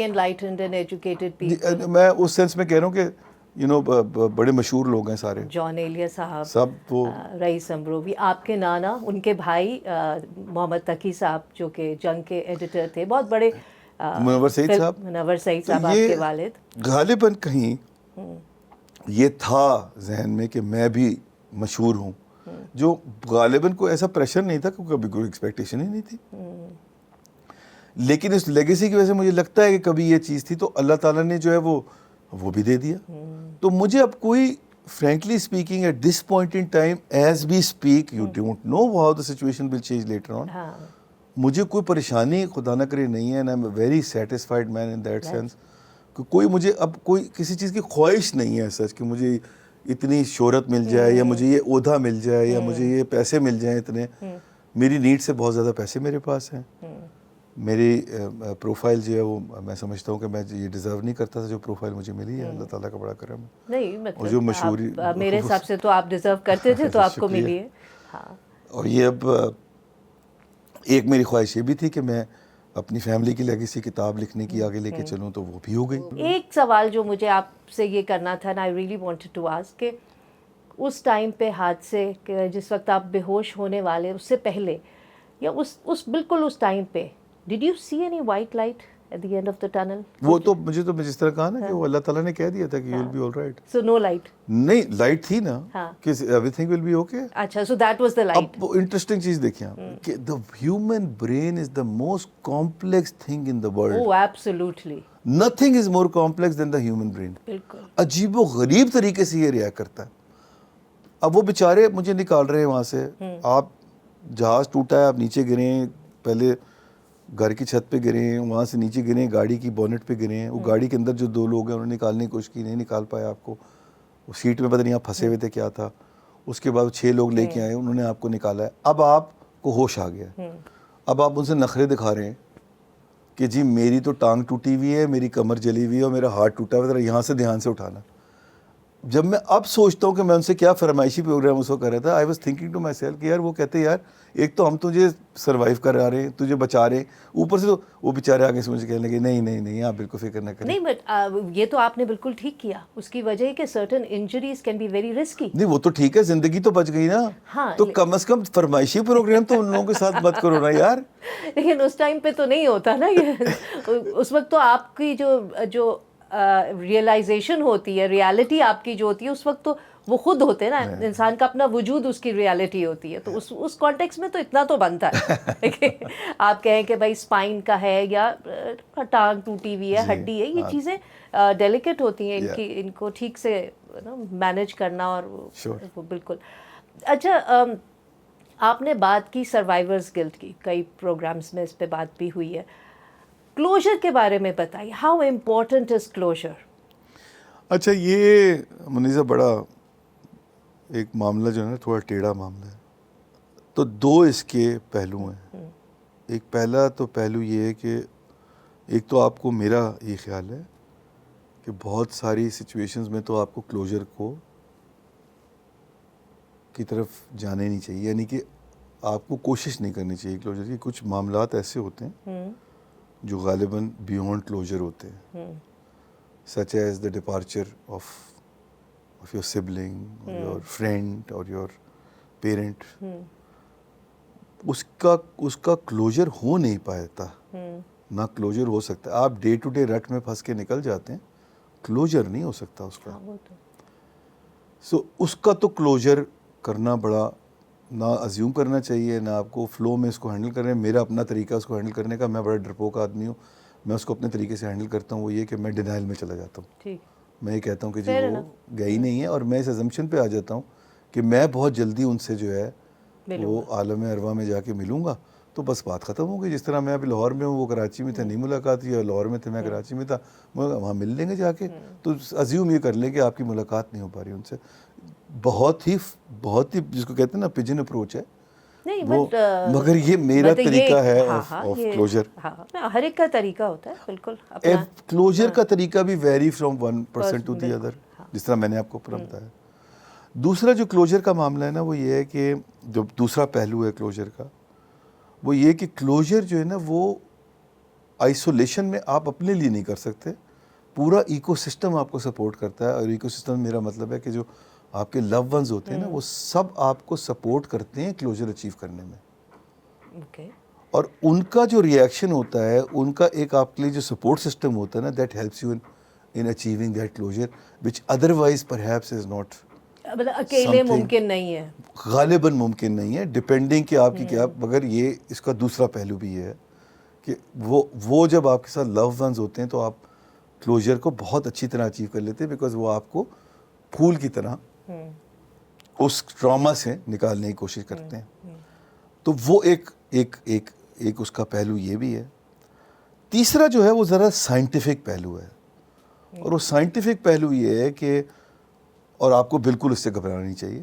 enlightened and educated people. میں اس سینس میں کہہ رہا ہوں کہ یو نو بڑے مشہور لوگ ہیں سارے, جان ایلیا صاحب, سب وہ رئیس امروی, آپ کے نانا, ان کے بھائی محمد تقی صاحب جو کہ جنگ کے ایڈیٹر تھے, بہت بڑے, منور سعید صاحب, منور سعید صاحب آپ کے والد. غالباً کہیں یہ تھا ذہن میں کہ میں بھی مشہور ہوں, جو غالباً کوئی ایسا پریشر نہیں تھا کیونکہ کبھی کوئی ایکسپیکٹیشن ہی نہیں تھی. لیکن اس لیگیسی کی وجہ سے مجھے لگتا ہے کہ کبھی یہ چیز تھی تو اللہ تعالیٰ نے جو ہے وہ بھی دے دیا. تو مجھے اب کوئی frankly speaking at this point in time as we speak, you don't know how the situation will change later on, مجھے کوئی پریشانی خدا نہ کرے نہیں ہے, and I am a very satisfied man in that sense کہ کوئی مجھے اب کوئی کسی چیز کی خواہش نہیں ہے سچ کہ مجھے اتنی شہرت مل جائے یا مجھے یہ عہدہ مل جائے یا مجھے یہ پیسے مل جائیں اتنے. میری نیڈ سے بہت زیادہ پیسے میرے پاس ہیں. میری پروفائل جو ہے وہ میں سمجھتا ہوں کہ میں یہ ڈیزرو نہیں کرتا تھا جو پروفائل مجھے ملی ہے, اللہ تعالیٰ کا بڑا کرم ہے. نہیں مطلب میرے حساب سے تو آپ ڈیزرو کرتے تھے تو آپ کو ملی ہے. اور یہ اب ایک میری خواہش یہ بھی تھی کہ میں اپنی فیملی کی لیگیسی کتاب لکھنے کی آگے لے کے چلوں, تو وہ بھی ہو گئی. ایک سوال جو مجھے آپ سے یہ کرنا تھا, I really wanted to ask, کہ اس ٹائم پہ حادثے کہ جس وقت آپ بے ہوش ہونے والے, اس سے پہلے یا اس بالکل اس ٹائم پہ, did you see any white light at the end of the tunnel? وہ تو مجھے تو جس طرح کہا نا کہ وہ اللہ تعالیٰ نے کہہ دیا تھا کہ you will be all right. So no light. نہیں لائٹ تھی نا ہاں. کہ everything will be okay. اچھا, so that was the light. اب انٹرسٹنگ چیز دیکھیں آپ کہ the human brain is the most complex thing in the world. Oh, absolutely. Nothing is more complex than the human brain. بالکل. عجیب و غریب طریقے سے یہ ریئیکٹ کرتا ہے. اب وہ بیچارے مجھے نکال رہے ہیں وہاں سے, آپ جہاز ٹوٹا ہے, آپ نیچے گرے ہیں, پہلے گھر کی چھت پہ گرے ہیں, وہاں سے نیچے گرے ہیں, گاڑی کی بونٹ پہ گرے ہیں, وہ گاڑی کے اندر جو 2 لوگ ہیں انہوں نے نکالنے کی کوشش کی, نہیں نکال پایا آپ کو, وہ سیٹ میں پتہ نہیں آپ پھنسے ہوئے تھے کیا تھا. اس کے بعد 6 لوگ لے کے آئے, انہوں نے آپ کو نکالا ہے. اب آپ کو ہوش آ گیا, اب آپ ان سے نخرے دکھا رہے ہیں کہ جی میری تو ٹانگ ٹوٹی ہوئی ہے, میری کمر جلی ہوئی ہے اور میرا ہاتھ ٹوٹا ہوا ہے, یہاں سے دھیان سے اٹھانا. جب میں اب سوچتا ہوں کہ میں ان سے کیا فرمائشی پروگرام اس کو کر رہا تھا, I was thinking to myself کہ یار وہ کہتے ہیں یار ایک تو ہم تجھے سروائیو کرا رہے ہیں, تجھے بچا رہے ہیں, اوپر سے تو وہ بیچارے آگے سے مجھے کہنے لگے نہیں نہیں نہیں آپ بالکل فکر نہ کریں. نہیں, بٹ یہ تو آپ نے بالکل ٹھیک کیا. اس کی وجہ ہے کہ certain injuries can be very risky. نہیں وہ تو ٹھیک ہے, زندگی تو بچ گئی نا. ہاں, تو کم از کم فرمائشی پروگرام تو ان لوگوں کے ساتھ مت کرو نا یار. لیکن اس ٹائم پہ تو نہیں ہوتا نا یہ. اس وقت تو آپ کی جو ریئلائزیشن ہوتی ہے, ریالٹی آپ کی جو ہوتی ہے اس وقت تو وہ خود ہوتے ہیں نا, انسان کا اپنا وجود اس کی ریالٹی ہوتی ہے. تو اس کانٹیکس میں تو اتنا تو بنتا ہے. آپ کہیں کہ بھائی اسپائن کا ہے یا ٹانگ ٹوٹی ہوئی ہے, ہڈی ہے, یہ چیزیں ڈیلیکیٹ ہوتی ہیں, ان کو ٹھیک سے مینیج کرنا اور وہ بالکل. اچھا, آپ نے بات کی سروائیورز گلٹ کی, کئی پروگرامز میں اس پہ بات بھی ہوئی ہے. کلوجر کے بارے میں بتائیے, ہاؤ امپورٹنٹ از کلوجر؟ اچھا یہ منیزہ بڑا ایک معاملہ جو ہے نا تھوڑا ٹیڑھا معاملہ ہے. تو 2 اس کے پہلو ہیں. ایک پہلا تو پہلو یہ ہے کہ ایک تو آپ کو میرا یہ خیال ہے کہ بہت ساری سچویشنز میں تو آپ کو کلوجر کی طرف جانے نہیں چاہیے, یعنی کہ آپ کو کوشش نہیں کرنی چاہیے کلوجر کی. کچھ معاملات ایسے ہوتے ہیں جو غالباً بیونڈ کلوجر ہوتے ہیں, such as the departure of your sibling اور یور فرینڈ اور یور پیرنٹ. اس کا کلوجر ہو نہیں پاتا, نہ کلوجر ہو سکتا. آپ ڈے ٹو ڈے رٹ میں پھنس کے نکل جاتے ہیں, کلوجر نہیں ہو سکتا اس کا. سو اس کا تو کلوجر کرنا بڑا نہ ازیوم کرنا چاہیے, نہ آپ کو فلو میں اس کو ہینڈل کریں. میرا اپنا طریقہ اس کو ہینڈل کرنے کا, میں بڑا ڈرپوک آدمی ہوں, میں اس کو اپنے طریقے سے ہینڈل کرتا ہوں. وہ یہ کہ میں ڈینائل میں چلا جاتا ہوں. میں یہ کہتا ہوں کہ جی وہ گئی نہیں ہے, اور میں اس ازمپشن پہ آ جاتا ہوں کہ میں بہت جلدی ان سے جو ہے وہ عالم ارواح میں جا کے ملوں گا, تو بس بات ختم ہو گئی. جس طرح میں ابھی لاہور میں ہوں, وہ کراچی میں تھے, نہیں ملاقات, یا لاہور میں تھے میں کراچی میں تھا, وہاں مل لیں گے جا کے. تو ازیوم یہ کر لیں کہ آپ کی ملاقات نہیں ہو پا رہی ان سے. بہت ہی جس کو کہتے ہیں نا پجن اپروچ ہے وہ, مگر یہ میرا طریقہ ہے آف کلوجر. ہر ایک کا طریقہ ہوتا ہے بالکل. کلوجر کا طریقہ بھی vary from one person to the other, جس طرح میں نے آپ کو بتایا. دوسرا جو کلوجر کا معاملہ ہے نا وہ یہ ہے کہ جو دوسرا پہلو ہے کلوجر کا, وہ یہ کہ کلوجر جو ہے نا وہ آئسولیشن میں آپ اپنے لیے نہیں کر سکتے. پورا ایکو سسٹم آپ کو سپورٹ کرتا ہے, اور ایکو سسٹم میرا مطلب ہے کہ جو آپ کے لو ونز ہوتے ہیں نا وہ سب آپ کو سپورٹ کرتے ہیں کلوجر اچیو کرنے میں. اور ان کا جو ریئیکشن ہوتا ہے, ان کا ایک آپ کے لیے جو سپورٹ سسٹم ہوتا ہے نا, that helps you in achieving that closure which otherwise perhaps is not. اکیلے ممکن نہیں ہے, غالباً ممکن نہیں ہے, ڈپینڈنگ کہ آپ کی کیا. مگر یہ اس کا دوسرا پہلو بھی یہ ہے کہ وہ جب آپ کے ساتھ لو ونز ہوتے ہیں تو آپ کلوجر کو بہت اچھی طرح اچیو کر لیتے ہیں, بیکاز وہ آپ کو پھول کی طرح اس ٹراما سے نکالنے کی کوشش کرتے ہیں. تو وہ ایک اس کا پہلو یہ بھی ہے. تیسرا جو ہے وہ ذرا سائنٹیفک پہلو ہے, اور وہ سائنٹیفک پہلو یہ ہے کہ, اور آپ کو بالکل اس سے گھبرانا نہیں چاہیے,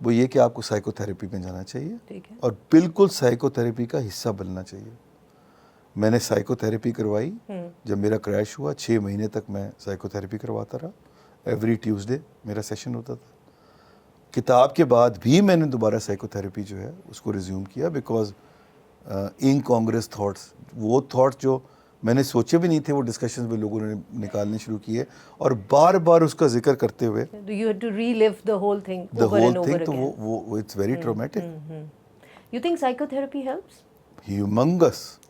وہ یہ کہ آپ کو سائیکو تھیراپی میں جانا چاہیے, اور بالکل سائیکو تھیراپی کا حصہ بننا چاہیے. میں نے سائیکو تھیراپی کروائی جب میرا کریش ہوا, 6 مہینے تک میں سائیکو تھیراپی کرواتا رہا. ایوری ٹیوزڈے میرا سیشن ہوتا تھا. کتاب کے بعد بھی میں نے دوبارہ سائیکو تھیراپی جو ہے اس کو ریزیوم کیا, بیکاز انکانگریس تھاٹس, وہ تھاٹس جو میں نے سوچے بھی نہیں تھے, وہ ڈسکشنز میں لوگوں نے نکالنے شروع کیے, اور بار بار اس کا ذکر کرتے ہوئے you had to relive the whole thing over and over again. تو وہ it's very traumatic. You think psychotherapy helps? humongous.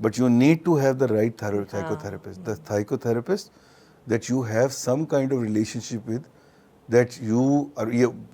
But you need to have the right psychotherapist. The psychotherapist that you have some kind of relationship with, that you are,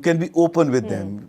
can be open with them,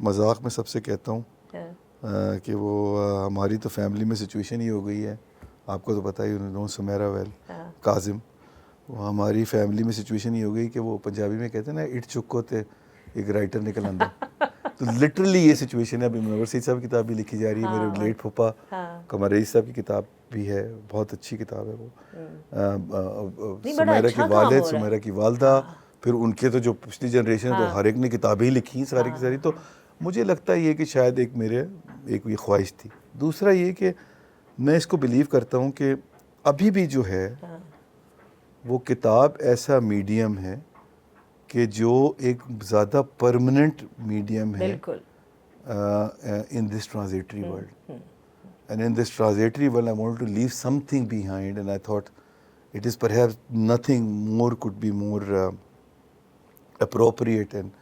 مذاق میں سب سے کہتا ہوں کہ وہ ہماری تو family میں سچویشن ہی ہو گئی ہے, آپ کو تو پتہ ہی انہوں سمیرا ویل کاظم, وہ ہماری فیملی میں سچویشن یہ ہو گئی کہ وہ پنجابی میں کہتے ہیں نا اٹ چک ہوتے ایک رائٹر نکل آندا, تو لٹرلی یہ سچویشن ہے. ابھی منور سعید صاحب کی کتاب بھی لکھی جا رہی ہے, میرے لیٹ پھپھا قمر رئیس صاحح کی کتاب بھی ہے, بہت اچھی کتاب ہے وہ, سمیرا کے والد, سمیرا کی والدہ, پھر ان کے تو جو پچھلی جنریشن ہے تو ہر ایک نے کتابیں ہی لکھی ہیں ساری کی ساری. تو مجھے لگتا ہے یہ کہ شاید ایک یہ خواہش تھی. دوسرا یہ کہ میں اس کو بلیو کرتا ہوں کہ ابھی بھی جو ہے وہ کتاب ایسا میڈیم ہے کہ جو ایک زیادہ پرماننٹ میڈیم ہے in this transitory world. And in this transitory world, I wanted to leave something behind, and I thought it is perhaps nothing more could be more appropriate and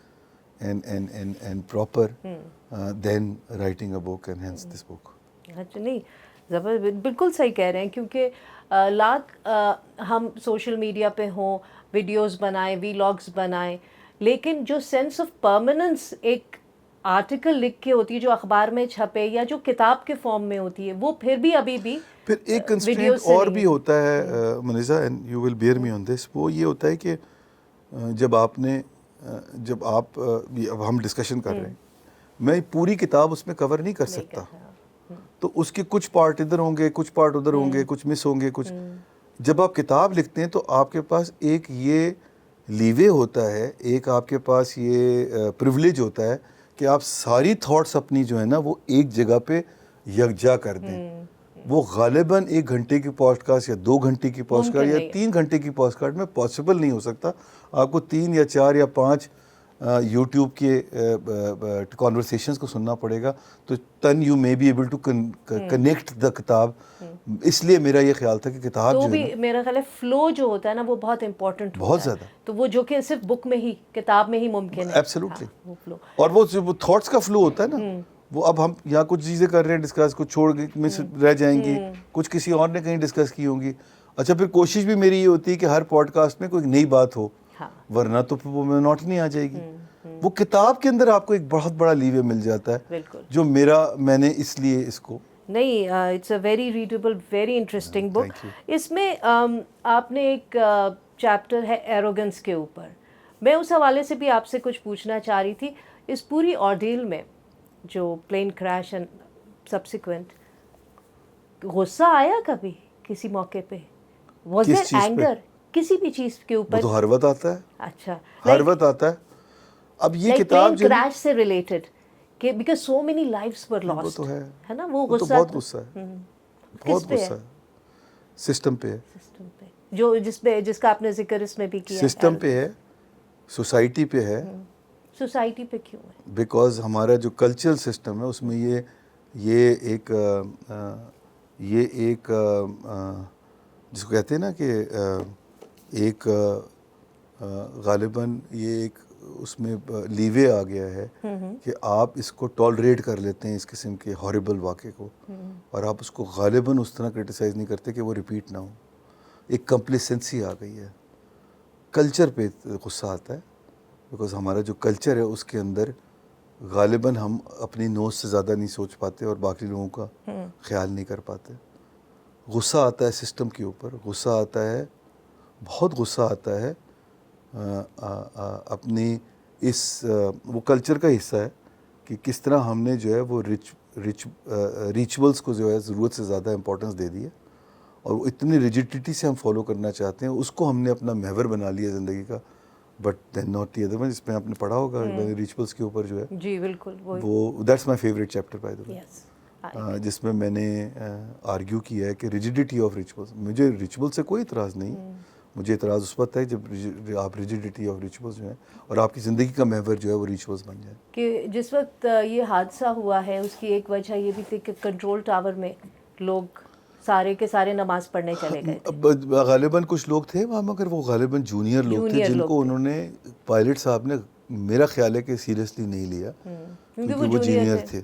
proper than writing a book, and hence this book. اچھا, نہیں بالکل صحیح کہہ رہے ہیں, کیونکہ لاکھ ہم social media پہ ہوں, ویڈیوز بنائیں, ویلاگس بنائیں, لیکن جو سینس آف پرماننس ایک آرٹیکل لکھ کے ہوتی ہے جو اخبار میں چھپے یا جو کتاب کے فارم میں ہوتی ہے, وہ پھر بھی ابھی بھی پھر ایک کنسٹرینٹ اور بھی ہوتا ہے منیزا, اینڈ یو ول بیئر می آن دس. وہ یہ ہوتا ہے کہ جب آپ اب ہم ڈسکشن کر رہے ہیں, میں پوری کتاب اس میں کور نہیں کر سکتا, تو اس کے کچھ پارٹ ادھر ہوں گے, کچھ پارٹ ادھر ہوں گے, کچھ مس ہوں گے, کچھ. جب آپ کتاب لکھتے ہیں تو آپ کے پاس ایک یہ لیوے ہوتا ہے, ایک آپ کے پاس یہ پریولیج ہوتا ہے کہ آپ ساری تھاٹس اپنی جو ہے نا وہ ایک جگہ پہ یکجا کر دیں. وہ غالباً 1 گھنٹے کی پوڈ کاسٹ یا 2 گھنٹے کی پوڈ کاسٹ یا 3 گھنٹے کی پوڈ کاسٹ میں پاسبل نہیں ہو سکتا. آپ کو 3 یا 4 یا 5 یوٹیوب کے کانورسیشنز کو سننا پڑے گا, تو then you may be able to connect the کتاب. اس لیے میرا یہ خیال تھا کہ کتاب جو بھی میرا خیال ہے فلو جو ہوتا ہے نا وہ بہت امپورٹنٹ ہوتا ہے, بہت زیادہ, تو وہ جو کہ صرف بک میں ہی, کتاب میں ہی ممکن ہے. ایبسلیوٹلی. اور وہ جو تھاٹس کا فلو ہوتا ہے نا, وہ اب ہم یہاں کچھ چیزیں کر رہے ہیں ڈسکس, کچھ چھوڑ کے مس رہ جائیں گی, کچھ کسی اور نے کہیں ڈسکس کی ہوں گی. اچھا, پھر کوشش بھی میری یہ ہوتی ہے کہ ہر پوڈ کاسٹ میں کوئی نئی بات ہو, ورنہ تو وہ مونوٹنی آ جائے گی. وہ کتاب کے اندر آپ کو ایک بہت بڑا لیوے مل جاتا ہے, جو میں نے اس لیے اس کو نہیں, it's a very readable, very interesting book. اس میں آپ نے ایک چیپٹر ہے ایروگنس کے اوپر, میں اس حوالے سے بھی آپ سے کچھ پوچھنا چاہ رہی تھی. اس پوری آرڈیل میں جو پلین کریش اینڈ سبسیکوینٹ, غصہ آیا کبھی کسی موقع پہ؟ واز دیر اینگر کسی بھی چیز کے اوپر؟ وہ تو ہر وقت آتا ہے. اچھا, ہر وقت آتا ہے. اب یہ کتاب جو کریش سے ریلیٹڈ کہ because so many lives were last, وہ تو ہے نا, وہ غصہ, بہت غصہ ہے, بہت غصہ ہے. سسٹم پہ ہے, سسٹم پہ جو جس کا آپ نے ذکر اس میں بھی کیا, سسٹم پہ ہے, سوسائٹی پہ ہے. سوسائٹی پہ کیوں ہے؟ بیکاز ہمارا جو کلچرل سسٹم ہے اس میں یہ ایک جس کو کہتے ہیں نا کہ ایک غالباً یہ ایک اس میں لیوے آ گیا ہے کہ آپ اس کو ٹالریٹ کر لیتے ہیں, اس قسم کے ہارریبل واقعے کو, اور آپ اس کو غالباً اس طرح کرٹیسائز نہیں کرتے کہ وہ ریپیٹ نہ ہو. ایک کمپلیسنسی آ گئی ہے. کلچر پہ غصہ آتا ہے, بیکاز ہمارا جو کلچر ہے اس کے اندر غالباً ہم اپنی نوز سے زیادہ نہیں سوچ پاتے اور باقی لوگوں کا خیال نہیں کر پاتے. غصہ آتا ہے سسٹم کے اوپر, غصہ آتا ہے, بہت غصہ آتا ہے اپنی وہ کلچر کا حصہ ہے کہ کس طرح ہم نے جو ہے وہ ریچولس کو جو ہے ضرورت سے زیادہ امپورٹنس دے دی ہے, اور وہ اتنی ریجیڈیٹی سے ہم فالو کرنا چاہتے ہیں, اس کو ہم نے اپنا محور بنا لیا زندگی کا. But then not the other one, جس میں آپ نے پڑھا ہوگا ریچولس کے اوپر جو ہے, جی بالکل, وہ that's my favourite chapter by the way, جس میں نے آرگیو کیا ہے کہ ریجیڈیٹی آف ریچولس. مجھے ریچول سے کوئی اعتراض نہیں, مجھے اعتراض اس وقت ہے جب آپ ریجیڈیٹی آف ریچولس جو ہے اور آپ کی زندگی کا محور جو ہے وہ ریچولس بن جائے. کہ جس وقت یہ حادثہ ہوا ہے اس کی ایک وجہ یہ بھی تھی کہ کنٹرول ٹاور میں لوگ سارے کے سارے نماز پڑھنے چلے گئے تھے. غالباً کچھ لوگ تھے وہاں, مگر وہ غالباً جونیئر لوگ تھے جن کو انہوں نے پائلٹ صاحب نے, میرا خیال ہے کہ سیریسلی نہیں لیا کیونکہ وہ جونیئر تھے.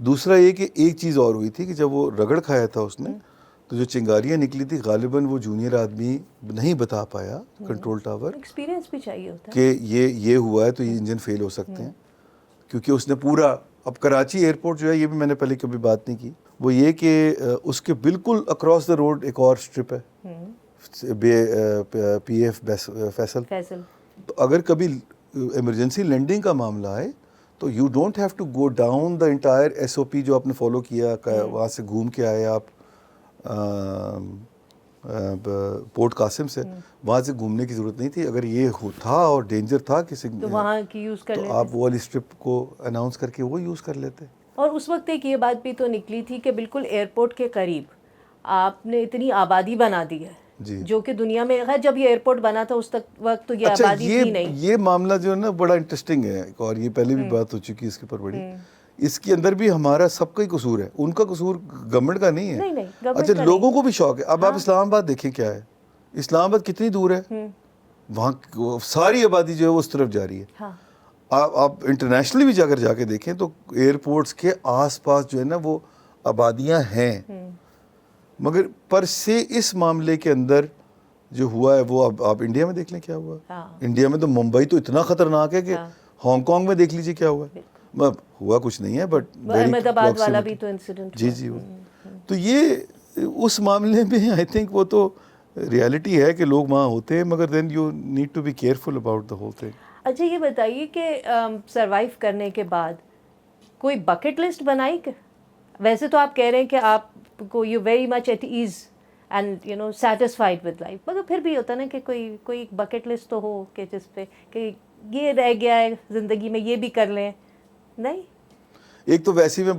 دوسرا یہ کہ ایک چیز اور ہوئی تھی کہ جب وہ رگڑ کھایا تھا اس نے, تو جو چنگاریاں نکلی تھی غالباً وہ جونیئر آدمی نہیں بتا پایا کنٹرول ٹاور, ایکسپیرینس بھی چاہیے ہوتا ہے کہ یہ ہوا ہے تو یہ انجن فیل ہو سکتے ہیں, کیونکہ اس نے پورا, اب کراچی ایئرپورٹ جو ہے, یہ بھی میں نے پہلے کبھی بات نہیں کی, وہ یہ کہ اس کے بالکل اکراس دا روڈ ایک اور اسٹرپ ہے, پی ایف فیصل. تو اگر کبھی ایمرجنسی لینڈنگ کا معاملہ آئے تو you don't have to go down the entire S O P جو آپ نے فالو کیا, وہاں سے گھوم کے آئے آپ پورٹ قاسم سے, وہاں سے گھومنے کی ضرورت نہیں تھی. اگر یہ تھا اور ڈینجر تھا کسی تو وہاں کی یوز کر لیتے, تو آپ وہ والی اسٹرپ کو اناؤنس کر کے وہ یوز کر لیتے. اور اس وقت ایک یہ بات بھی تو نکلی تھی کہ بالکل ایئرپورٹ کے قریب آپ نے اتنی آبادی بنا دی ہے, جو کہ دنیا میں, خیر جب یہ ایئرپورٹ بنا تھا اس وقت تو یہ آبادی تھی نہیں. یہ معاملہ جو ہے نا بڑا انٹرسٹنگ ہے, اور یہ پہلے بھی بات ہو چکی ہے اس کے اوپر بڑی. اس کے اندر بھی ہمارا سب کا ہی قصور ہے, ان کا قصور گورنمنٹ کا نہیں ہے. اچھا, لوگوں کو بھی شوق ہے. اب آپ اسلام آباد دیکھیں کیا ہے, اسلام آباد کتنی دور ہے, وہاں ساری آبادی جو ہے وہ اس طرف جا رہی ہے. آپ انٹرنیشنلی بھی جا کے دیکھیں تو ایئرپورٹس کے آس پاس جو ہے نا وہ آبادیاں ہیں, مگر پر سے اس معاملے کے اندر جو ہوا ہے وہ اب آپ انڈیا میں دیکھ لیں کیا ہوا. انڈیا میں تو ممبئی تو اتنا خطرناک ہے کہ ہانگ کانگ میں دیکھ لیجیے کیا ہوا ہے. ہوا کچھ نہیں ہے, بٹ احمد آباد والا بھی تو انسیڈنٹ. جی تو یہ اس معاملے میں آئی تھنک وہ تو ریالٹی ہے کہ لوگ وہاں ہوتے ہیں, مگر then you need to be careful about the whole thing. اچھا یہ بتائیے کہ سروائیو کرنے کے بعد کوئی بکٹ لسٹ بنائی کہ, ویسے تو آپ کہہ رہے ہیں کہ آپ کو you very much at ease and you know satisfied with life, مگر پھر بھی ہوتا نا کہ کوئی بکٹ لسٹ تو ہو کہ جس پہ کہ یہ رہ گیا ہے زندگی میں, یہ بھی کر لیں. نہیں, ایک تو ویسے میں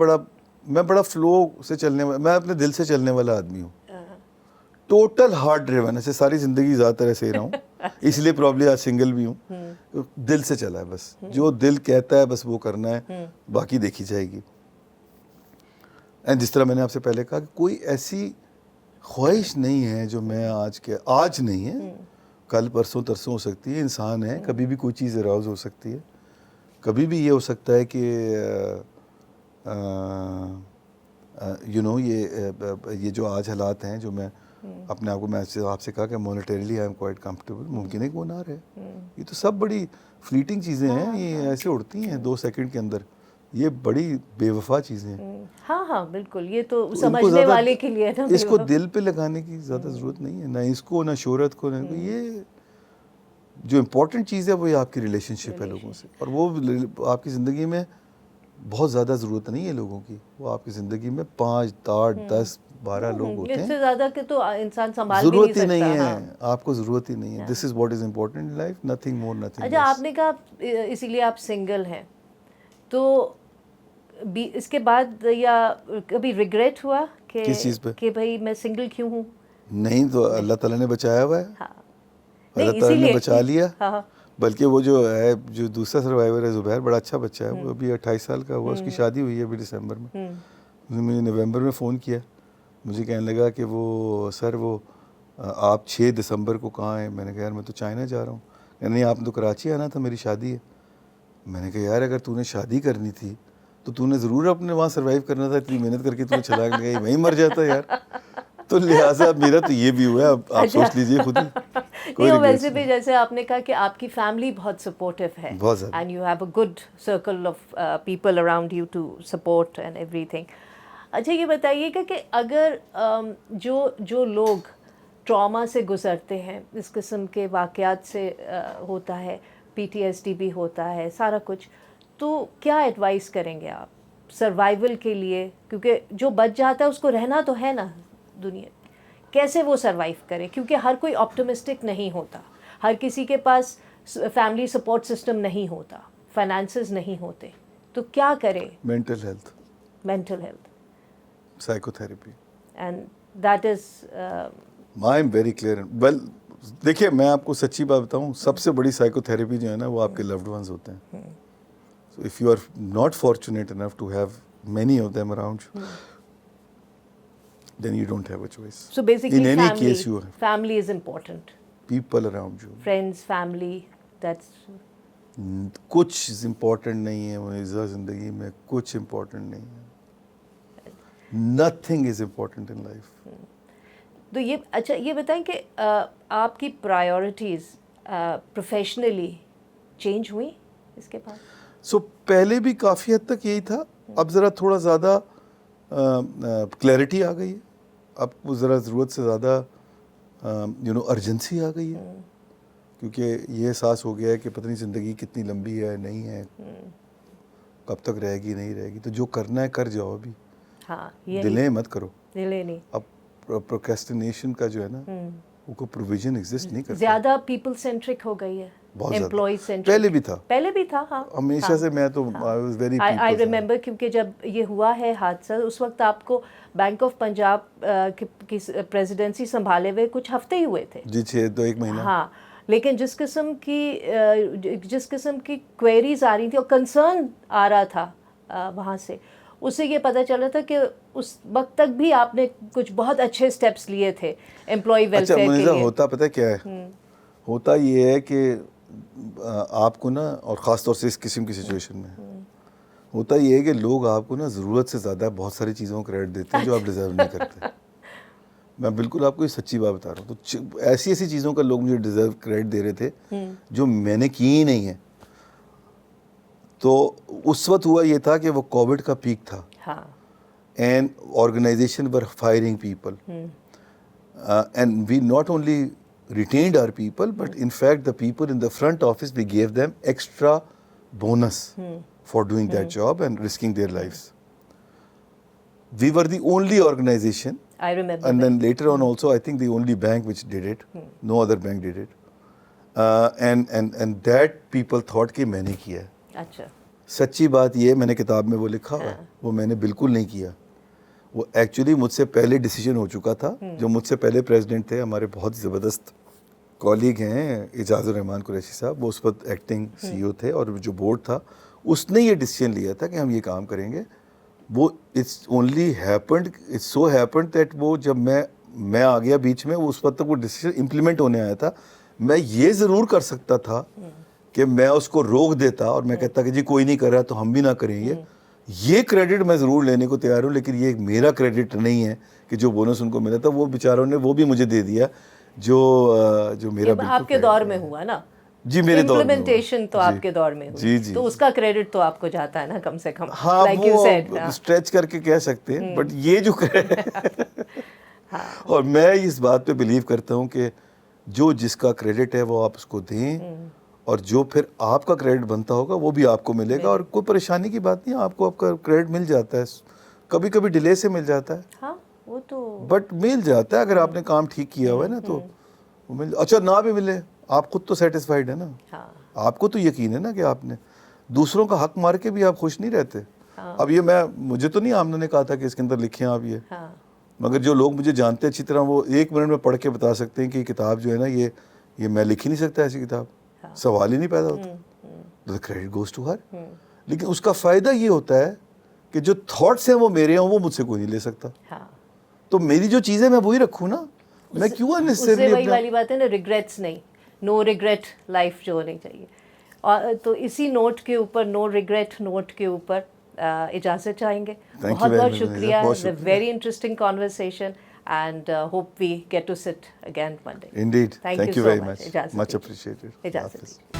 بڑا فلو سے چلنے والا, میں اپنے دل سے چلنے والا آدمی ہوں, ٹوٹل ہارٹ ڈریون, ایسے ساری زندگی زیادہ تر ایسے ہی رہا ہوں, اس لیے پرابلی آج سنگل بھی ہوں. دل سے چلا ہے بس, جو دل کہتا ہے بس وہ کرنا ہے, باقی دیکھی جائے گی. اینڈ جس طرح میں نے آپ سے پہلے کہا کہ کوئی ایسی خواہش نہیں ہے جو میں آج نہیں ہے, کل پرسوں ترسوں ہو سکتی ہے, انسان ہے, کبھی بھی کوئی چیز اراؤز ہو سکتی ہے. کبھی بھی یہ ہو سکتا ہے کہ یو نو یہ جو آج حالات ہیں, جو میں اپنے آپ کو, میں آپ سے کہا کہ monetarily I am quite comfortable, ممکن ہے کہ وہ نہ رہے. یہ تو سب بڑی فلیٹنگ چیزیں ہیں, یہ ایسے اڑتی ہیں 2 سیکنڈ کے اندر, یہ بڑی بے وفا چیزیں ہیں. ہاں بالکل, یہ تو سمجھنے والے کے لیے نا, اس کو دل پہ لگانے کی زیادہ ضرورت نہیں ہے, نہ اس کو, نہ شہرت کو, نہ یہ جو امپورٹنٹ چیز ہے وہ یہ آپ کی ریلیشن شپ ہے لوگوں سے, اور وہ آپ کی زندگی میں بہت زیادہ ضرورت نہیں ہے لوگوں کی, وہ آپ کی زندگی میں 5, 8, 10, 12 لوگ ہوتے ہیں, اس سے زیادہ کہ تو انسان سنبھال بھی نہیں ضرورت ہی سکتا. نہیں ہے, آپ کو ضرورت ہی نہیں ہے. This is what is important in life, nothing more nothing less. اچھا, آپ نے کہا اسی لیے آپ سنگل ہیں, تو اس کے بعد یا کبھی ریگریٹ ہوا کہ کس چیز پہ کہ بھائی میں سنگل کیوں ہوں؟ نہیں, تو اللہ تعالیٰ نے بچایا ہوا ہے, اللہ تعالیٰ اسی نے لیے بچا لیا. بلکہ وہ جو ہے, جو دوسرا سروائیور ہے زبیر, بڑا اچھا بچہ ہے, وہ ابھی 28 سال کا ہوا, اس کی شادی ہوئی ہے ابھی دسمبر میں. اس نے مجھے نومبر میں فون کیا, مجھے کہنے لگا کہ وہ سر وہ آپ 6 دسمبر کو کہاں ہیں؟ میں نے کہا یار میں تو چائنا جا رہا ہوں. نہیں, آپ نے تو کراچی آنا تھا, میری شادی ہے. میں نے کہا یار اگر تو نے شادی کرنی تھی تو تو نے ضرور اپنے وہاں سروائیو کرنا تھا, اتنی محنت کر کے تو چلا گیا, وہیں مر جاتا یار. تو لہٰذا میرا تو یہ بھی ہوا ہے, اب آپ سوچ لیجئے خود ہی. نہیں, ویسے بھی جیسے آپ نے کہا کہ آپ کی فیملی بہت سپورٹیو ہے, بہت زیادہ, and you have a good circle of people around you to support and everything. اچھا یہ بتائیے گا کہ اگر جو لوگ ٹراما سے گزرتے ہیں, اس قسم کے واقعات سے ہوتا ہے, پی ٹی ایس ڈی بھی ہوتا ہے, سارا کچھ, تو کیا ایڈوائز کریں گے آپ سروائیول کے لیے؟ کیونکہ جو بچ جاتا ہے اس کو رہنا تو ہے نا دنیا, کیسے وہ سروائیو کرے؟ کیونکہ ہر کوئی آپٹمسٹک نہیں ہوتا, ہر کسی کے پاس فیملی سپورٹ سسٹم نہیں ہوتا, فائنانسز نہیں ہوتے, تو کیا کرے؟ Mental health, psychotherapy, and that is I am very clear. Well دیکھیے, میں آپ کو سچی بات بتاؤں, سب سے بڑی سائیکو تھیراپی جو ہے نا وہ آپ کے لوڈ ونز ہوتے ہیں. So if you are not fortunate enough to have many of them around you, then you don't have a choice. So basically in any family, case you have family is important. People around you. Friends, family, that's کچھ important نہیں ہے معزز زندگی میں, کچھ important نہیں ہے. Nothing is important in life. تو یہ اچھا یہ بتائیں کہ آپ کی پرائیورٹیز پروفیشنلی چینج ہوئی اس کے بعد؟ سو پہلے بھی کافی حد تک یہی تھا, اب ذرا تھوڑا زیادہ کلیئرٹی آ گئی ہے, اب وہ ذرا ضرورت سے زیادہ ارجنسی آ گئی ہے, کیونکہ یہ احساس ہو گیا ہے کہ پتہ نہیں زندگی کتنی لمبی ہے, نہیں ہے, کب تک رہے گی نہیں رہے گی, تو جو کرنا ہے کر جاؤ ابھی, ڈیلے مت کرو. اب پروکریسٹینیشن کا جو ہے نا وہ کوئی پروویژن ایگزسٹ نہیں کرتا. زیادہ پیپل سینٹرک ہو گئی ہے, بہت امپلائی زیادہ. سینٹرک پہلے بھی تھا ہاں ہمیشہ سے. میں تو آئی ریممبر, کیونکہ جب یہ ہوا ہے حادثہ اس وقت آپ کو بینک آف پنجاب کی پریزیڈنسی سنبھالے ہوئے کچھ ہفتے ہی ہوئے تھے. جی 1 مہینہ. ہاں, لیکن جس قسم کی کوئریز آ رہی تھی اور کنسرن آ رہا تھا وہاں سے, اس سے یہ پتہ چلا تھا کہ اس وقت تک بھی آپ نے کچھ بہت اچھے سٹیپس لیے تھے امپلائی ویلفیئر کے لیے. ہوتا پتہ کیا ہے, ہوتا یہ ہے کہ آپ کو نا, اور خاص طور سے اس قسم کی سچویشن میں ہوتا یہ ہے کہ لوگ آپ کو نا ضرورت سے زیادہ بہت ساری چیزوں کو کریڈٹ دیتے ہیں جو آپ ڈیزرو نہیں کرتے. میں بالکل آپ کو یہ سچی بات بتا رہا ہوں. تو ایسی ایسی چیزوں کا لوگ مجھے ڈیزرو کریڈٹ دے رہے تھے جو میں نے کی ہی نہیں ہے. تو اس وقت ہوا یہ تھا کہ وہ کووڈ کا پیک تھا, and organization were firing people, and we not only retained our people, but in fact the people in the front office, we gave them extra bonus for doing that job and risking their lives. We were the only organization, I remember, and then later on also I think the only bank which did it. No other bank did it. And that people thought کہ میں نے کیا ہے. اچھا, سچی بات یہ, میں نے کتاب میں وہ لکھا ہے, وہ میں نے بالکل نہیں کیا. وہ ایکچولی مجھ سے پہلے ڈیسیجن ہو چکا تھا. جو مجھ سے پہلے پریزیڈنٹ تھے, ہمارے بہت زبردست کالیگ ہیں اعجاز الرحمان قریشی صاحب, وہ اس وقت ایکٹنگ سی او تھے, اور جو بورڈ تھا اس نے یہ ڈیسیجن لیا تھا کہ ہم یہ کام کریں گے. وہ it's only happened, it's so happened that وہ جب میں آ گیا بیچ میں, اس وقت تک وہ ڈیسیجن امپلیمنٹ ہونے آیا تھا. میں یہ ضرور کر سکتا تھا کہ میں اس کو روک دیتا اور میں کہتا کہ جی کوئی نہیں کر رہا تو ہم بھی نہ کریں گے. یہ کریڈٹ میں ضرور لینے کو تیار ہوں, لیکن یہ میرا کریڈٹ نہیں ہے کہ جو بونس ان کو ملا تھا وہ بیچاروں نے وہ بھی مجھے دے دیا جو میرا بالکل آپ کے دور میں ہوا نا. جی میرے دور میں امپلیمنٹیشن تو آپ کے دور میں ہوئی. جی جی, تو اس کا کریڈٹ تو آپ کو جاتا ہے نا کم سے کم. ہاں وہ اسٹریچ کر کے کہہ سکتے ہیں, بٹ یہ جو اور میں اس بات پہ بلیو کرتا ہوں کہ جو جس کا کریڈٹ ہے وہ آپ اس کو دیں, اور جو پھر آپ کا کریڈٹ بنتا ہوگا وہ بھی آپ کو ملے گا. اور کوئی پریشانی کی بات نہیں, آپ کو آپ کا کریڈٹ مل جاتا ہے, کبھی کبھی ڈیلے سے مل جاتا ہے. ہاں وہ تو, بٹ مل جاتا ہے اگر آپ نے کام ٹھیک کیا ہوا ہے نا, تو وہ مل. اچھا نہ بھی ملے, آپ خود تو سیٹسفائیڈ ہے نا, آپ کو تو یقین ہے نا کہ آپ نے دوسروں کا حق مار کے بھی آپ خوش نہیں رہتے. اب یہ مجھے تو نہیں آمنہ نے کہا تھا کہ اس کے اندر لکھیں آپ یہ, مگر جو لوگ مجھے جانتے اچھی طرح وہ 1 منٹ میں پڑھ کے بتا سکتے ہیں کہ یہ کتاب جو ہے نا یہ میں لکھ ہی نہیں سکتا ایسی کتاب, سوال ہی نہیں پیدا ہوتا. Credit goes to her. لیکن اس کا فائدہ یہ ہوتا ہے کہ جو تھاٹس ہیں وہ میرے ہیں, وہ مجھ سے کوئی نہیں لے سکتا. تو میری جو چیزیں میں وہی رکھوں نا, میں کیوں انیسیسریلی, وہی والی بات ہے نا, ریگریٹس نہیں, نو ریگریٹ لائف جو ہونی چاہیے. اور تو اسی نوٹ کے اوپر, نو ریگریٹ نوٹ کے اوپر اجازت چاہیں گے. بہت بہت شکریہ, very interesting conversation, and hope we get to sit again one day. Indeed. Thank you so much. Much appreciated. اجازت.